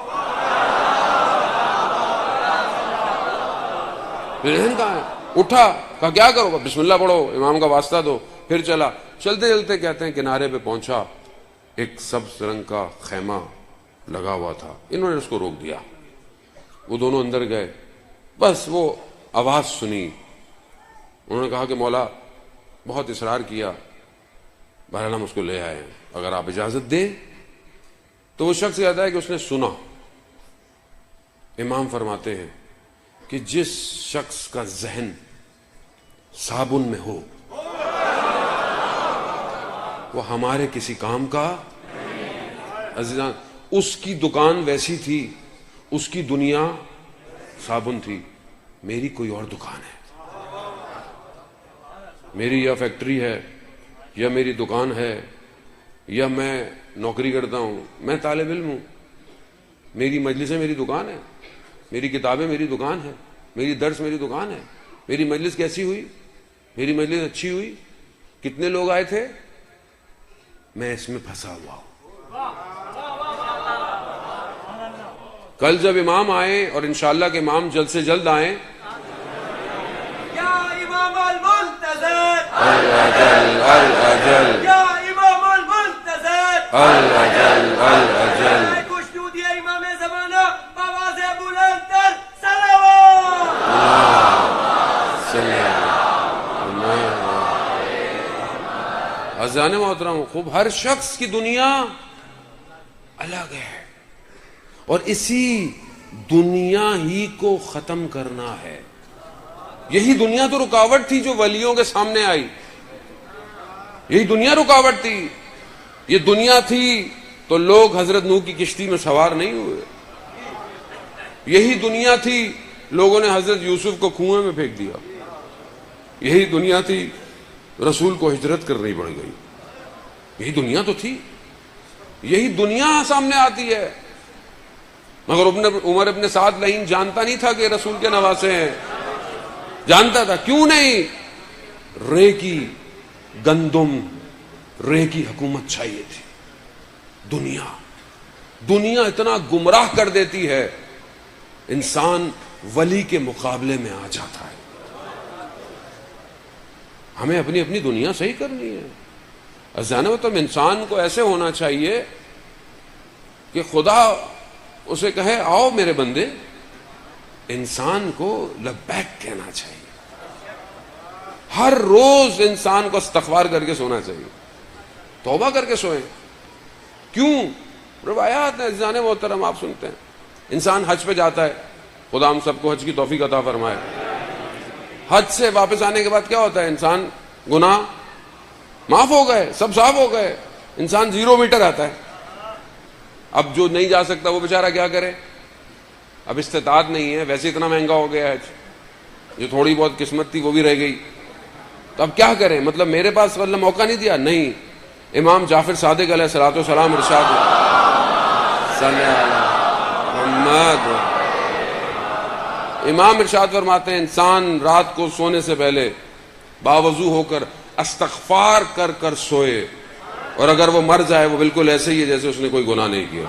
ذہن کہاں ہے؟ اٹھا، کہا کیا کرو گا؟ بسم اللہ پڑھو، امام کا واسطہ دو۔ پھر چلا، چلتے چلتے کہتے ہیں کنارے پہ پہنچا، ایک سبز رنگ کا خیمہ لگا ہوا تھا۔ انہوں نے اس کو روک دیا، وہ دونوں اندر گئے، بس وہ آواز سنی۔ انہوں نے کہا کہ مولا بہت اصرار کیا، بہرحال ہم اس کو لے آئے، اگر آپ اجازت دیں۔ تو وہ شخص کہتا ہے کہ اس نے سنا۔ امام فرماتے ہیں کہ جس شخص کا ذہن صابن میں ہو وہ ہمارے کسی کام کا عزیزان، اس کی دکان ویسی تھی، اس کی دنیا صابن تھی، میری کوئی اور دکان ہے، میری یا فیکٹری ہے یا میری دکان ہے یا میں نوکری کرتا ہوں، میں طالب علم ہوں، میری مجلسیں میری دکان ہے، میری کتابیں میری دکان ہے، میری درس میری دکان ہے۔ میری مجلس کیسی ہوئی؟ میری مجلس اچھی ہوئی؟ کتنے لوگ آئے تھے؟ میں اس میں پھنسا ہوا ہوں۔ کل جب امام آئیں، اور انشاءاللہ کہ امام جلد سے جلد آئیں، یا امام الملک المنتظر الأجل الأجل یا امام المنتظر الأجل الأجل اے گشنودی امام زمانہ بآواز بلند تر صلوات. عزیزان محترم، خوب ہر شخص کی دنیا الگ ہے اور اسی دنیا ہی کو ختم کرنا ہے. یہی دنیا تو رکاوٹ تھی جو ولیوں کے سامنے آئی. یہی دنیا رکاوٹ تھی. یہ دنیا تھی تو لوگ حضرت نوح کی کشتی میں سوار نہیں ہوئے. یہی دنیا تھی لوگوں نے حضرت یوسف کو کنویں میں پھینک دیا. یہی دنیا تھی رسول کو ہجرت کرنی پڑ گئی. یہی دنیا تو تھی. یہی دنیا سامنے آتی ہے. مگر عمر ابن سعد لعین جانتا نہیں تھا کہ رسول کے نواسے ہیں. جانتا تھا. کیوں نہیں؟ رے کی گندم، رے کی حکومت چاہیے تھی. دنیا اتنا گمراہ کر دیتی ہے، انسان ولی کے مقابلے میں آ جاتا ہے. ہمیں اپنی اپنی دنیا صحیح کرنی ہے. مطلب انسان کو ایسے ہونا چاہیے کہ خدا اسے کہے آؤ میرے بندے. انسان کو لبیک کہنا چاہیے. ہر روز انسان کو استغفار کر کے سونا چاہیے. توبہ کر کے سوئیں. کیوں؟ روایات ہیں عزیزان محترم، آپ سنتے ہیں. انسان حج پہ جاتا ہے، خدا ہم سب کو حج کی توفیق عطا فرمائے. حج سے واپس آنے کے بعد کیا ہوتا ہے؟ انسان گناہ معاف ہو گئے، سب صاف ہو گئے. انسان 0 میٹر آتا ہے. اب جو نہیں جا سکتا وہ بیچارہ کیا کرے؟ اب استطاعت نہیں ہے، ویسے اتنا مہنگا ہو گیا ہے. جو تھوڑی بہت قسمت تھی وہ بھی رہ گئی. تو اب کیا کریں؟ مطلب میرے پاس اللہ موقع نہیں دیا؟ نہیں. امام جعفر صادق علیہ الصلوۃ والسلام ارشاد صلی اللہ محمد، امام ارشاد فرماتے ہیں انسان رات کو سونے سے پہلے باوضو ہو کر استغفار کر کر سوئے، اور اگر وہ مر جائے وہ بالکل ایسے ہی ہے جیسے اس نے کوئی گناہ نہیں کیا.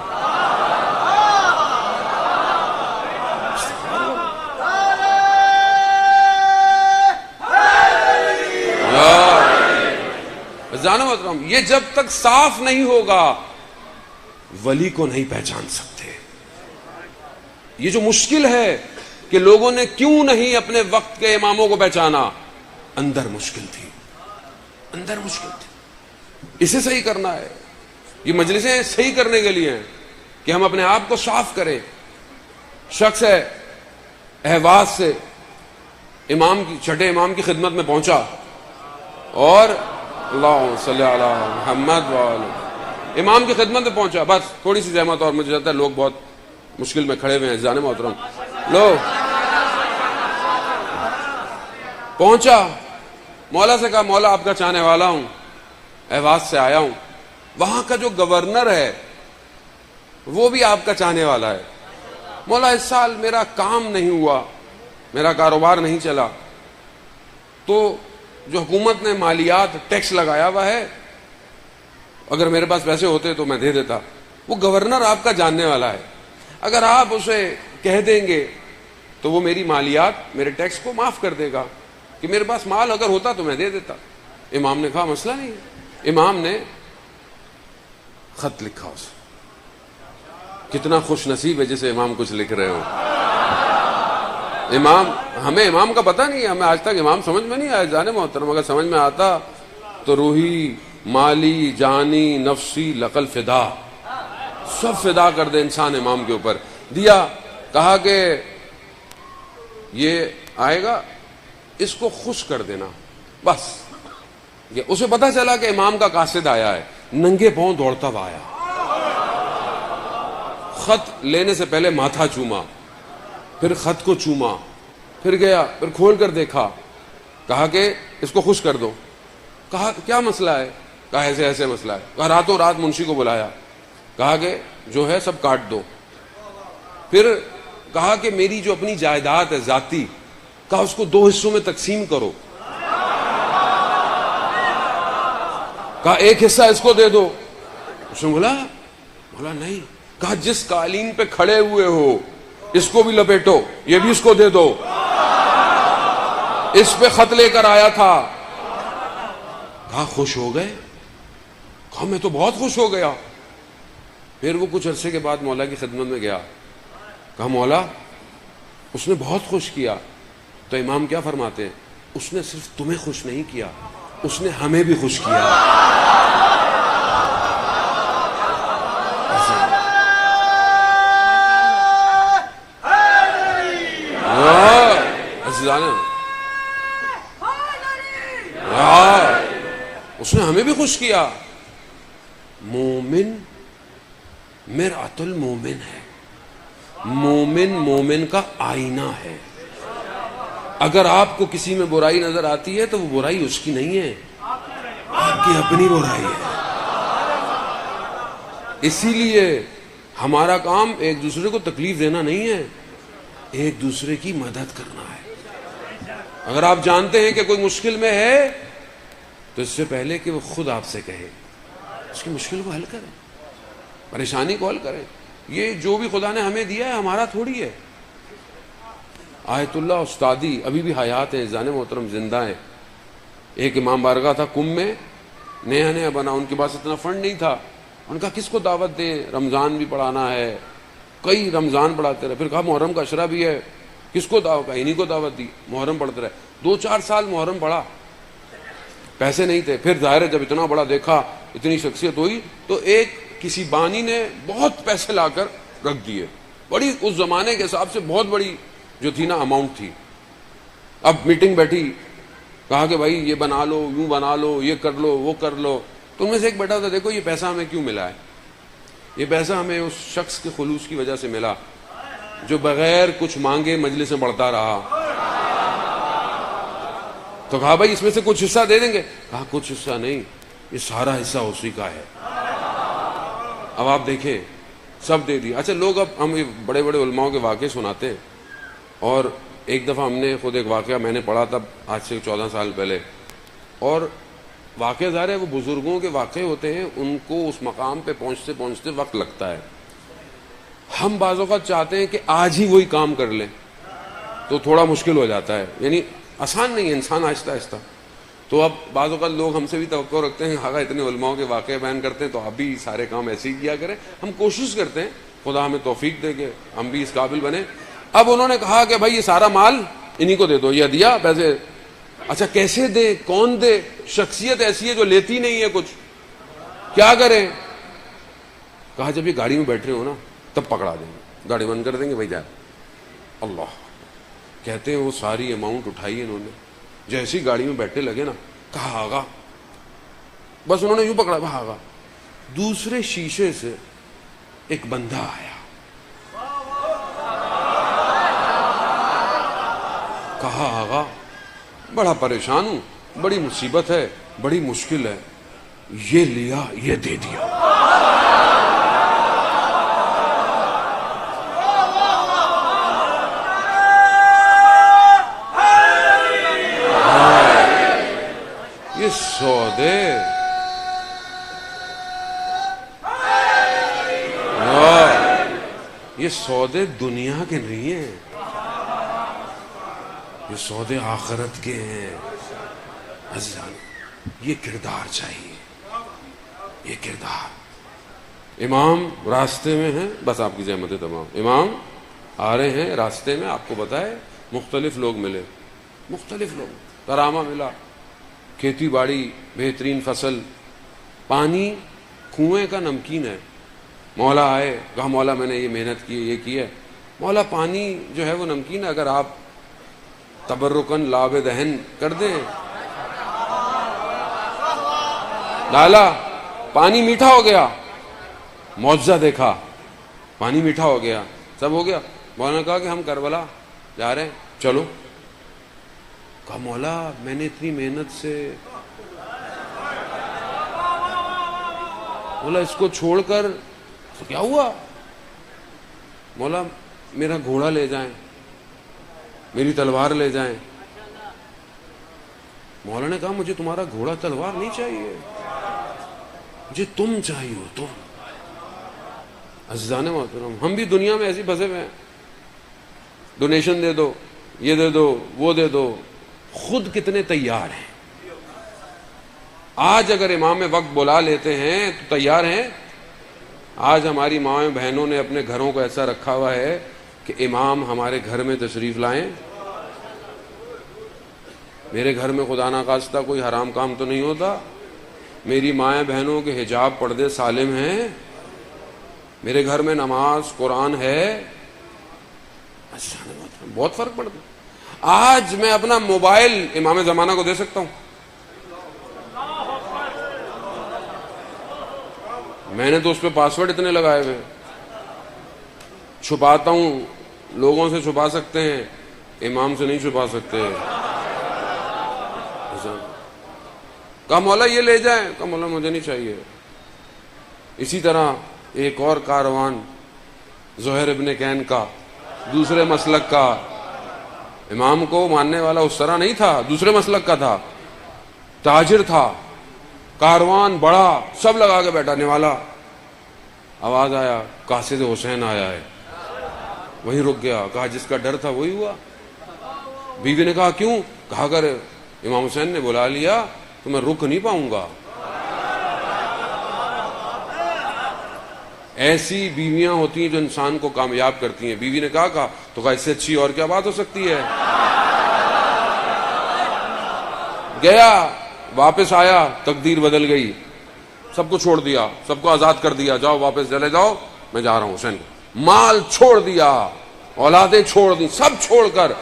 جانو محترم، یہ جب تک صاف نہیں ہوگا ولی کو نہیں پہچان سکتے. یہ جو مشکل ہے کہ لوگوں نے کیوں نہیں اپنے وقت کے اماموں کو پہچانا، اندر مشکل تھی. اندر مشکل تھی. اسے صحیح کرنا ہے. یہ مجلسیں صحیح کرنے کے لیے ہیں کہ ہم اپنے آپ کو صاف کریں. شخص ہے اہواز سے چھٹے امام کی خدمت میں پہنچا اور اللہ صلی علی محمد وعلی امام کی خدمت میں پہنچا. بس تھوڑی سی زحمت اور مجھے جاتا ہے لوگ بہت مشکل میں کھڑے ہوئے ہیں. جانے محترم لو پہنچا، مولا سے کہا مولا آپ کا چاہنے والا ہوں، اہواز سے آیا ہوں. وہاں کا جو گورنر ہے وہ بھی آپ کا چاہنے والا ہے. مولا اس سال میرا کام نہیں ہوا، میرا کاروبار نہیں چلا، تو جو حکومت نے مالیات ٹیکس لگایا ہوا ہے اگر میرے پاس پیسے ہوتے تو میں دے دیتا. وہ گورنر آپ کا جاننے والا ہے، اگر آپ اسے کہہ دیں گے تو وہ میری مالیات میرے ٹیکس کو معاف کر دے گا کہ میرے پاس مال اگر ہوتا تو میں دے دیتا. امام نے کہا مسئلہ نہیں ہے. امام نے خط لکھا اسے. کتنا خوش نصیب ہے جسے امام کچھ لکھ رہے ہو. ہمیں امام کا پتہ نہیں ہے، ہمیں آج تک امام سمجھ میں نہیں آیا. جانے محترم اگر سمجھ میں آتا تو روحی، مالی، جانی، نفسی، لقل فدا، سب فدا کر دے انسان امام کے اوپر. دیا، کہا کہ یہ آئے گا اس کو خوش کر دینا. بس اسے پتا چلا کہ امام کا قاصد آیا ہے. ننگے پاؤں دوڑتا ہوا آیا، خط لینے سے پہلے ماتھا چوما، پھر خط کو چوما، پھر گیا، پھر کھول کر دیکھا. کہا کہ اس کو خوش کر دو. کہا کیا مسئلہ ہے؟ کہا ایسے ایسے مسئلہ ہے. کہا راتوں رات منشی کو بلایا، کہا کہ جو ہے سب کاٹ دو. پھر کہا کہ میری جو اپنی جائیداد ہے ذاتی، کہا اس کو 2 حصوں میں تقسیم کرو. کہا ایک حصہ اس کو دے دو. اس نے بولا نہیں. کہا جس قالین پہ کھڑے ہوئے ہو اس کو بھی لپیٹو، یہ بھی اس کو دے دو. اس پہ خط لے کر آیا تھا، کہا خوش ہو گئے؟ کہا میں تو بہت خوش ہو گیا. پھر وہ کچھ عرصے کے بعد مولا کی خدمت میں گیا. کہا مولا اس نے بہت خوش کیا. تو امام کیا فرماتے ہیں؟ اس نے صرف تمہیں خوش نہیں کیا, اس نے ہمیں بھی خوش کیا. اس نے ہمیں بھی خوش کیا. مومن مرآت المومن ہے. مومن مومن کا آئینہ ہے. اگر آپ کو کسی میں برائی نظر آتی ہے تو وہ برائی اس کی نہیں ہے, آپ کی اپنی برائی ہے. اسی لیے ہمارا کام ایک دوسرے کو تکلیف دینا نہیں ہے, ایک دوسرے کی مدد کرنا ہے. اگر آپ جانتے ہیں کہ کوئی مشکل میں ہے تو اس سے پہلے کہ وہ خود آپ سے کہے, اس کی مشکل کو حل کریں, پریشانی کو حل کریں. یہ جو بھی خدا نے ہمیں دیا ہے ہمارا تھوڑی ہے. آیت اللہ استادی ابھی بھی حیات ہیں, عزیزان محترم زندہ ہیں. ایک امام بارگاہ تھا کم میں, نیا نیا بنا, ان کے پاس اتنا فنڈ نہیں تھا. ان کا کس کو دعوت دیں, رمضان بھی پڑھانا ہے, کئی رمضان پڑھاتے رہے. پھر کہا محرم کا اشرا بھی ہے, کس کو دعوت, کا انہی کو دعوت دی, محرم پڑھتے رہے. 2-4 سال محرم پڑھا, پیسے نہیں تھے. پھر ظاہر ہے جب اتنا بڑا دیکھا, اتنی شخصیت ہوئی, تو ایک کسی بانی نے بہت پیسے لا کر رکھ دیے. بڑی اس زمانے کے حساب سے بہت بڑی جو تھی نا اماؤنٹ تھی. اب میٹنگ بیٹھی, کہا کہ بھائی یہ بنا لو, یوں بنا لو, یہ کر لو, وہ کر لو. تو ان میں سے ایک بیٹا تھا, دیکھو یہ پیسہ ہمیں کیوں ملا ہے؟ یہ پیسہ ہمیں اس شخص کے خلوص کی وجہ سے ملا جو بغیر کچھ مانگے مجلس میں بڑھتا رہا. تو کہا بھائی اس میں سے کچھ حصہ دے دیں گے؟ کہا کچھ حصہ نہیں, یہ سارا حصہ اسی کا ہے. اب آپ دیکھیں, سب دے دیا. اچھا لوگ, اب ہم بڑے بڑے علماؤں کے واقعے سناتے ہیں, اور ایک دفعہ ہم نے خود ایک واقعہ میں نے پڑھا تھا آج سے 14 سال پہلے, اور واقعہ ظاہر ہے وہ بزرگوں کے واقعے ہوتے ہیں, ان کو اس مقام پہ پہنچتے پہنچتے وقت لگتا ہے. ہم بعض اوقات چاہتے ہیں کہ آج ہی وہی کام کر لیں, تو تھوڑا مشکل ہو جاتا ہے, یعنی آسان نہیں ہے, انسان آہستہ آہستہ. تو اب بعض اوقات لوگ ہم سے بھی توقع رکھتے ہیں, آگا اتنے علماؤں کے واقعے بیان کرتے ہیں تو آپ بھی سارے کام ایسے ہی کیا کریں. ہم کوشش کرتے ہیں, خدا ہمیں توفیق دے کہ ہم بھی اس قابل بنے. اب انہوں نے کہا کہ بھائی یہ سارا مال انہی کو دے دو, یہ دیا پیسے. اچھا کیسے دے, کون دے؟ شخصیت ایسی ہے جو لیتی نہیں ہے کچھ, کیا کریں؟ کہا جب یہ گاڑی میں بیٹھ رہے ہو نا تب پکڑا دیں گے, گاڑی بند کر دیں گے, بھائی جائے. اللہ کہتے ہیں وہ ساری اماؤنٹ اٹھائی انہوں نے, جیسی گاڑی میں بیٹھے لگے نا, کہا آگا, بس انہوں نے یوں پکڑا, کہا آگا. دوسرے شیشے سے ایک بندہ آیا, کہا آگا بڑا پریشان ہوں, بڑی مصیبت ہے, بڑی مشکل ہے. یہ لیا, یہ دے دیا. یہ سودے, یہ سودے دنیا کے نہیں ہیں, یہ سودے آخرت کے ہیں. عزیزان یہ کردار چاہیے, یہ کردار. امام راستے میں ہیں, بس آپ کی زحمت ہے تمام. امام آ رہے ہیں راستے میں, آپ کو پتا ہے مختلف لوگ ملے, مختلف لوگ, ترامہ ملا, کھیتی باڑی بہترین فصل, پانی کنویں کا نمکین ہے. مولا آئے, کہا مولا میں نے یہ محنت کی, یہ کی ہے. مولا پانی جو ہے وہ نمکین ہے, اگر آپ تبرکن لاب دہن کر دیں. لالا پانی میٹھا ہو گیا, معجزہ دیکھا, پانی میٹھا ہو گیا, سب ہو گیا. مولا نے کہا کہ ہم کربلا جا رہے ہیں, چلو. کہا مولا میں نے اتنی محنت سے, مولا اس کو چھوڑ کر تو کیا ہوا؟ مولا میرا گھوڑا لے جائیں, میری تلوار لے جائیں. مولا نے کہا مجھے تمہارا گھوڑا تلوار نہیں چاہیے, مجھے تم چاہیے ہو, تم. عزیزان محترم ہم بھی دنیا میں ایسی پھنسے ہوئے ہیں, ڈونیشن دے دو, یہ دے دو, وہ دے دو. خود کتنے تیار ہیں, آج اگر امام وقت بلا لیتے ہیں تو تیار ہیں؟ آج ہماری ماں بہنوں نے اپنے گھروں کو ایسا رکھا ہوا ہے کہ امام ہمارے گھر میں تشریف لائیں. میرے گھر میں خدا نخواستہ کوئی حرام کام تو نہیں ہوتا؟ میری مائیں بہنوں کے حجاب پردے سالم ہیں؟ میرے گھر میں نماز قرآن ہے؟ بہت فرق پڑتا ہے. آج میں اپنا موبائل امام زمانہ کو دے سکتا ہوں. میں نے تو اس پہ پاسورڈ اتنے لگائے ہوئے، چھپاتا ہوں. لوگوں سے چھپا سکتے ہیں، امام سے نہیں چھپا سکتے. کہا مولا یہ لے جائیں، کہا مولا مجھے نہیں چاہیے. اسی طرح ایک اور کاروان زہیر ابن کین کا، دوسرے مسلک کا، امام کو ماننے والا اس طرح نہیں تھا، دوسرے مسلک کا تھا، تاجر تھا، کاروان بڑا، سب لگا کے بیٹھا نوالا. آواز آیا قاصد حسین آیا ہے، وہیں رک گیا. کہا جس کا ڈر تھا وہی ہوا. بیوی نے کہا کیوں؟ کہا اگر امام حسین نے بلا لیا تو میں رک نہیں پاؤں گا. ایسی بیویاں ہوتی ہیں جو انسان کو کامیاب کرتی ہیں. بیوی نے کہا تو کہا اس سے اچھی اور کیا بات ہو سکتی ہے. گیا واپس آیا، تقدیر بدل گئی. سب کو چھوڑ دیا، سب کو آزاد کر دیا، جاؤ واپس چلے جاؤ، میں جا رہا ہوں حسین. مال چھوڑ دیا، اولادیں چھوڑ دی، سب چھوڑ کر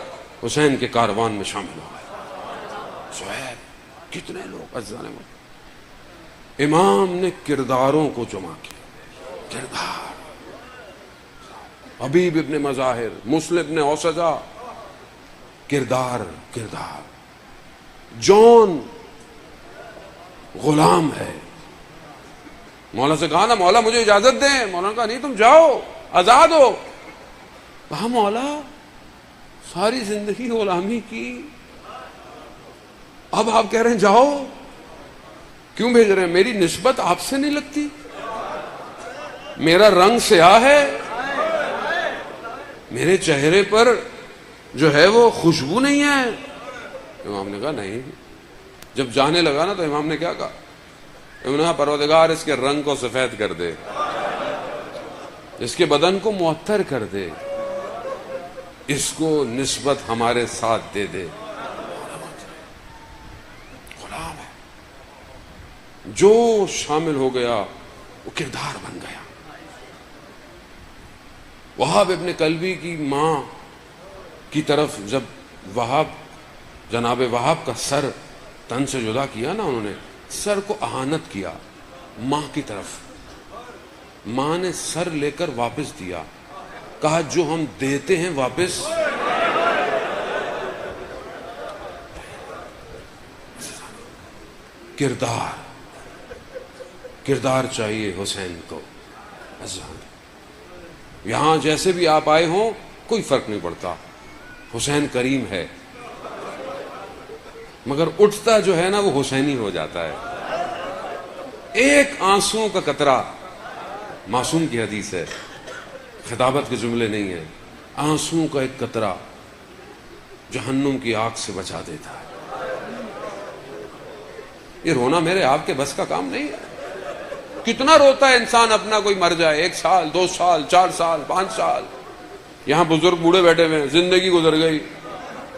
حسین کے کاروان میں شامل ہو گئے. صہیب کتنے لوگ عزیزان. امام نے کرداروں کو جمع کیا. کردار. حبیب ابن مظاہر، مسلم ابن اوسجا، کردار. جون غلام ہے. مولا سے کہا نا مولا مجھے اجازت دیں. مولا نے کہا نہیں تم جاؤ، آزاد ہو. کہا مولا ساری زندگی غلامی کی، اب آپ کہہ رہے ہیں جاؤ، کیوں بھیج رہے ہیں؟ میری نسبت آپ سے نہیں لگتی، میرا رنگ سیاہ ہے، میرے چہرے پر جو ہے وہ خوشبو نہیں ہے. امام نے کہا نہیں. جب جانے لگا نا تو امام نے کیا کہا؟ امام نے کہا پروردگار اس کے رنگ کو سفید کر دے، اس کے بدن کو معطر کر دے، اس کو نسبت ہمارے ساتھ دے دے. غلام ہے، جو شامل ہو گیا وہ کردار بن گیا. وہاب ابن کلبی کی ماں کی طرف جب جناب وہاب کا سر تن سے جدا کیا نا، انہوں نے سر کو اہانت کیا ماں کی طرف. ماں نے سر لے کر واپس دیا. کہا جو ہم دیتے ہیں واپس کردار چاہیے حسین کو. یہاں جیسے بھی آپ آئے ہوں کوئی فرق نہیں پڑتا، حسین کریم ہے، مگر اٹھتا جو ہے نا وہ حسینی ہو جاتا ہے. ایک آنسو کا قطرہ، معصوم کی حدیث ہے، خطابت کے جملے نہیں ہیں، آنسو کا ایک قطرہ جہنم کی آگ سے بچا دیتا ہے. یہ رونا میرے آپ کے بس کا کام نہیں ہے. کتنا روتا ہے انسان اپنا کوئی مر جائے، 1 سال 2 سال 4 سال 5 سال. یہاں بزرگ بوڑھے بیٹھے ہوئے ہیں، زندگی گزر گئی،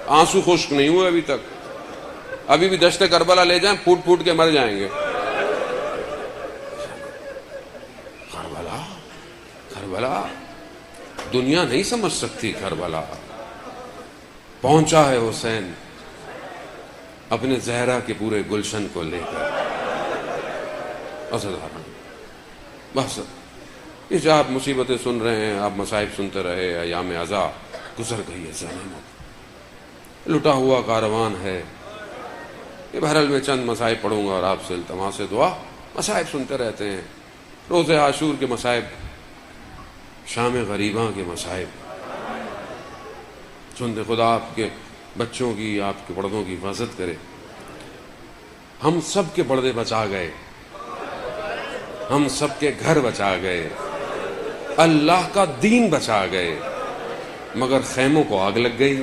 آنسو خشک نہیں ہوئے ابھی تک. ابھی بھی دشت کربلا لے جائیں پھوٹ پھوٹ کے مر جائیں گے. کربلا دنیا نہیں سمجھ سکتی. کربلا پہنچا ہے حسین اپنے زہرا کے پورے گلشن کو لے کر. بس یہ جو آپ مصیبتیں سن رہے ہیں، آپ مصائب سنتے رہے، ایام عزا گزر گئی ہے، زحمت لٹا ہوا کاروان ہے. یہ بہرحال میں چند مصائب پڑھوں گا اور آپ سے التماس دعا. مصائب سنتے رہتے ہیں، روز عاشور کے مصائب، شام غریباں کے مصائب سنتے. خدا آپ کے بچوں کی، آپ کے پردوں کی حفاظت کرے. ہم سب کے پردے بچا گئے، ہم سب کے گھر بچا گئے، اللہ کا دین بچا گئے، مگر خیموں کو آگ لگ گئی.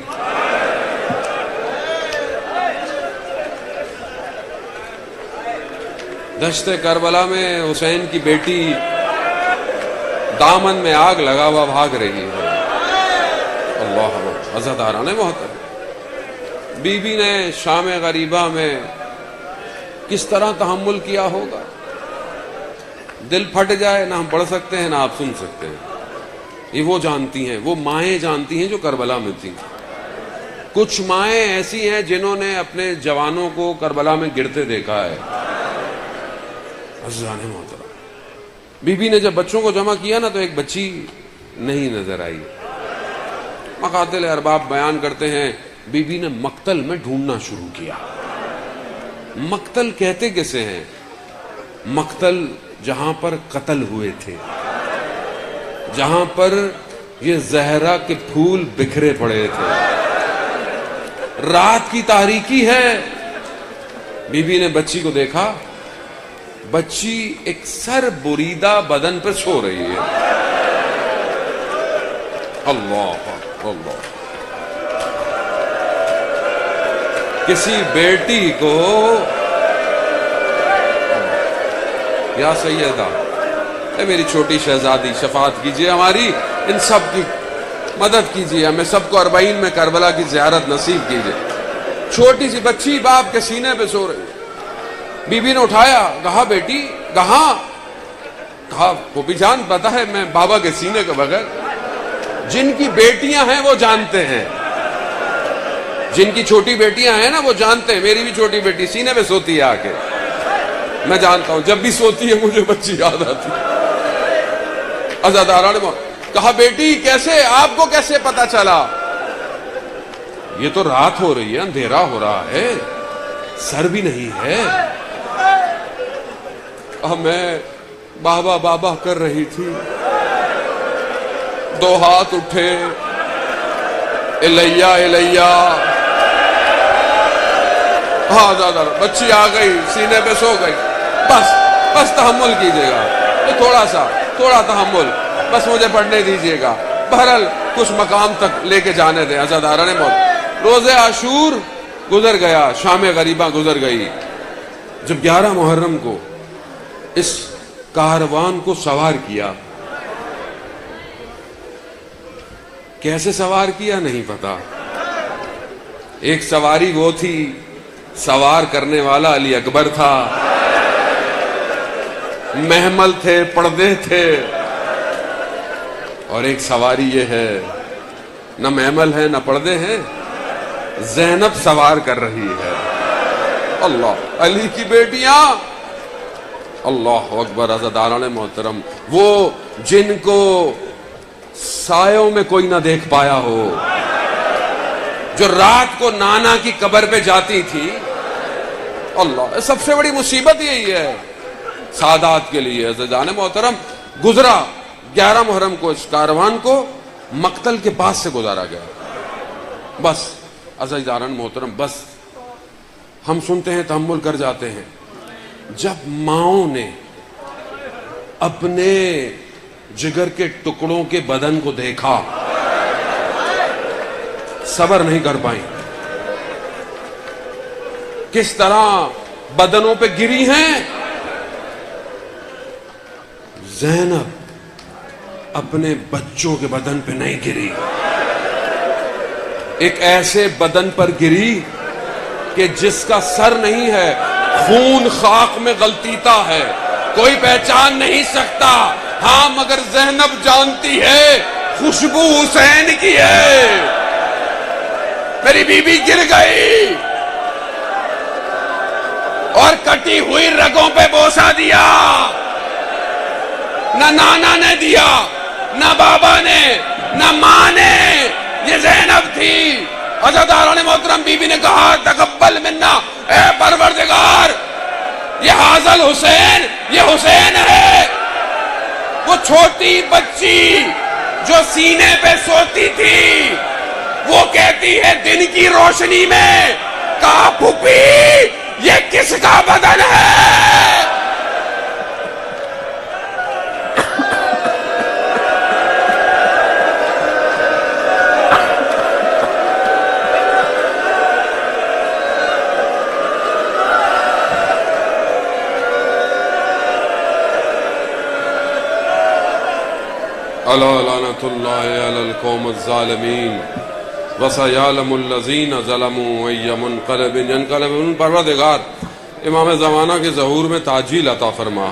دشت کربلا میں حسین کی بیٹی دامن میں آگ لگا ہوا بھاگ رہی ہے. اللہ عزاداران محترم، بی بی نے شام غریبہ میں کس طرح تحمل کیا ہوگا. دل پھٹ جائے، نہ ہم پڑھ سکتے ہیں نہ آپ سن سکتے ہیں. یہ وہ جانتی ہیں، وہ مائیں جانتی ہیں جو کربلا میں تھیں. کچھ مائیں ایسی ہیں جنہوں نے اپنے جوانوں کو کربلا میں گرتے دیکھا ہے. عزیزان محترم، بی بی نے جب بچوں کو جمع کیا نا تو ایک بچی نہیں نظر آئی. مقاتل ارباب بیان کرتے ہیں بی بی نے مقتل میں ڈھونڈنا شروع کیا. مقتل کہتے کسے ہیں؟ مقتل جہاں پر قتل ہوئے تھے، جہاں پر یہ زہرا کے پھول بکھرے پڑے تھے. رات کی تاریکی ہے. بی بی نے بچی کو دیکھا، بچی ایک سر بریدہ بدن پر سو رہی ہے. اللہ اللہ. کسی بیٹی کو یا سیدہ، اے میری چھوٹی شہزادی شفاعت کیجئے ہماری، ان سب کی مدد کیجئے، ہمیں سب کو 40 میں کربلا کی زیارت نصیب کیجئے. چھوٹی سی بچی باپ کے سینے پہ سو رہی. بی بی نے اٹھایا، کہا بیٹی کہاں؟ کہا پھوپھی جان پتہ ہے میں بابا کے سینے کے بغیر. جن کی بیٹیاں ہیں وہ جانتے ہیں، جن کی چھوٹی بیٹیاں ہیں نا وہ جانتے ہیں. میری بھی چھوٹی بیٹی سینے پہ سوتی ہے آ کے، میں جانتا ہوں. جب بھی سوتی ہے مجھے بچی یاد آتی. عزاداران نے کہا بیٹی کیسے، آپ کو کیسے پتا چلا؟ یہ تو رات ہو رہی ہے، اندھیرا ہو رہا ہے، سر بھی نہیں ہے. میں بابا بابا کر رہی تھی، 2 ہاتھ اٹھے، الیا الیا. ہاں دادا بچی آ گئی، سینے پہ سو گئی. بس تحمل کیجیے گا، تھوڑا تحمل، بس مجھے پڑھنے دیجیے گا. بہرحال کچھ مقام تک لے کے جانے دیں. عزاداران موت، روز عاشور گزر گیا، شام غریبہ گزر گئی. جب 11 محرم کو اس کاروان کو سوار کیا، کیسے سوار کیا نہیں پتا. ایک سواری وہ تھی، سوار کرنے والا علی اکبر تھا. محمل تھے، پردے تھے. اور ایک سواری یہ ہے، نہ محمل ہے نہ پردے ہیں، زینب سوار کر رہی ہے. اللہ، علی کی بیٹیاں. اللہ اکبر. عزاداران محترم، وہ جن کو سایوں میں کوئی نہ دیکھ پایا ہو، جو رات کو نانا کی قبر پہ جاتی تھی. اللہ، سب سے بڑی مصیبت یہی ہے سادات کے لیے. عزیزان محترم، گزرا 11 محرم کو اس کاروان کو مقتل کے پاس سے گزارا گیا. بس عزیزان محترم، بس ہم سنتے ہیں تحمل کر جاتے ہیں. جب ماؤں نے اپنے جگر کے ٹکڑوں کے بدن کو دیکھا، صبر نہیں کر پائیں. کس طرح بدنوں پہ گری ہیں. زینب اپنے بچوں کے بدن پہ نہیں گری، ایک ایسے بدن پر گری کہ جس کا سر نہیں ہے، خون خاک میں غلطیتا ہے، کوئی پہچان نہیں سکتا. ہاں مگر زینب جانتی ہے خوشبو حسین کی ہے. میری بیوی گر گئی اور کٹی ہوئی رگوں پہ بوسہ دیا. نہ نانا نے دیا، نہ بابا نے، نہ ماں نے، یہ زینب تھی. عزاداران محترم، بی بی نے کہا تقبل منا، اے پروردگار، یہ حاضل حسین، یہ حسین ہے. وہ چھوٹی بچی جو سینے پہ سوتی تھی، وہ کہتی ہے دن کی روشنی میں، کہا پھوپھی یہ کس کا بدن ہے؟ الا لعنۃ اللہ علی القوم الظالمین وسیعلم الذین ظلموا ای منقلب ینقلبون۔ پروردگار امام زمانہ کے ظہور میں تعجیل عطا فرما،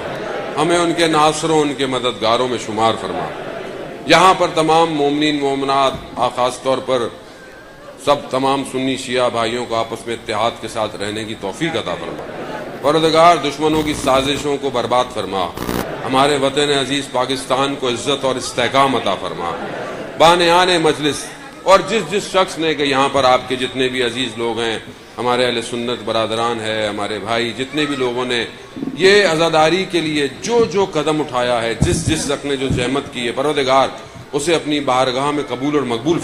ہمیں ان کے ناصروں ان کے مددگاروں میں شمار فرما۔ یہاں پر تمام مومنین مومنات، خاص طور پر سب تمام سنی شیعہ بھائیوں کو آپس میں اتحاد کے ساتھ رہنے کی توفیق عطا فرما۔ پروردگار دشمنوں کی سازشوں کو برباد فرما، ہمارے وطن عزیز پاکستان کو عزت اور استحکام عطا فرما۔ بانیان مجلس اور جس شخص نے کہ یہاں پر آپ کے جتنے بھی عزیز لوگ ہیں، ہمارے اہل سنت برادران ہیں، ہمارے بھائی، جتنے بھی لوگوں نے یہ عزاداری کے لیے جو قدم اٹھایا ہے، جس شخص نے جو زحمت کی ہے، پروردگار اسے اپنی بارگاہ میں قبول اور مقبول فرما۔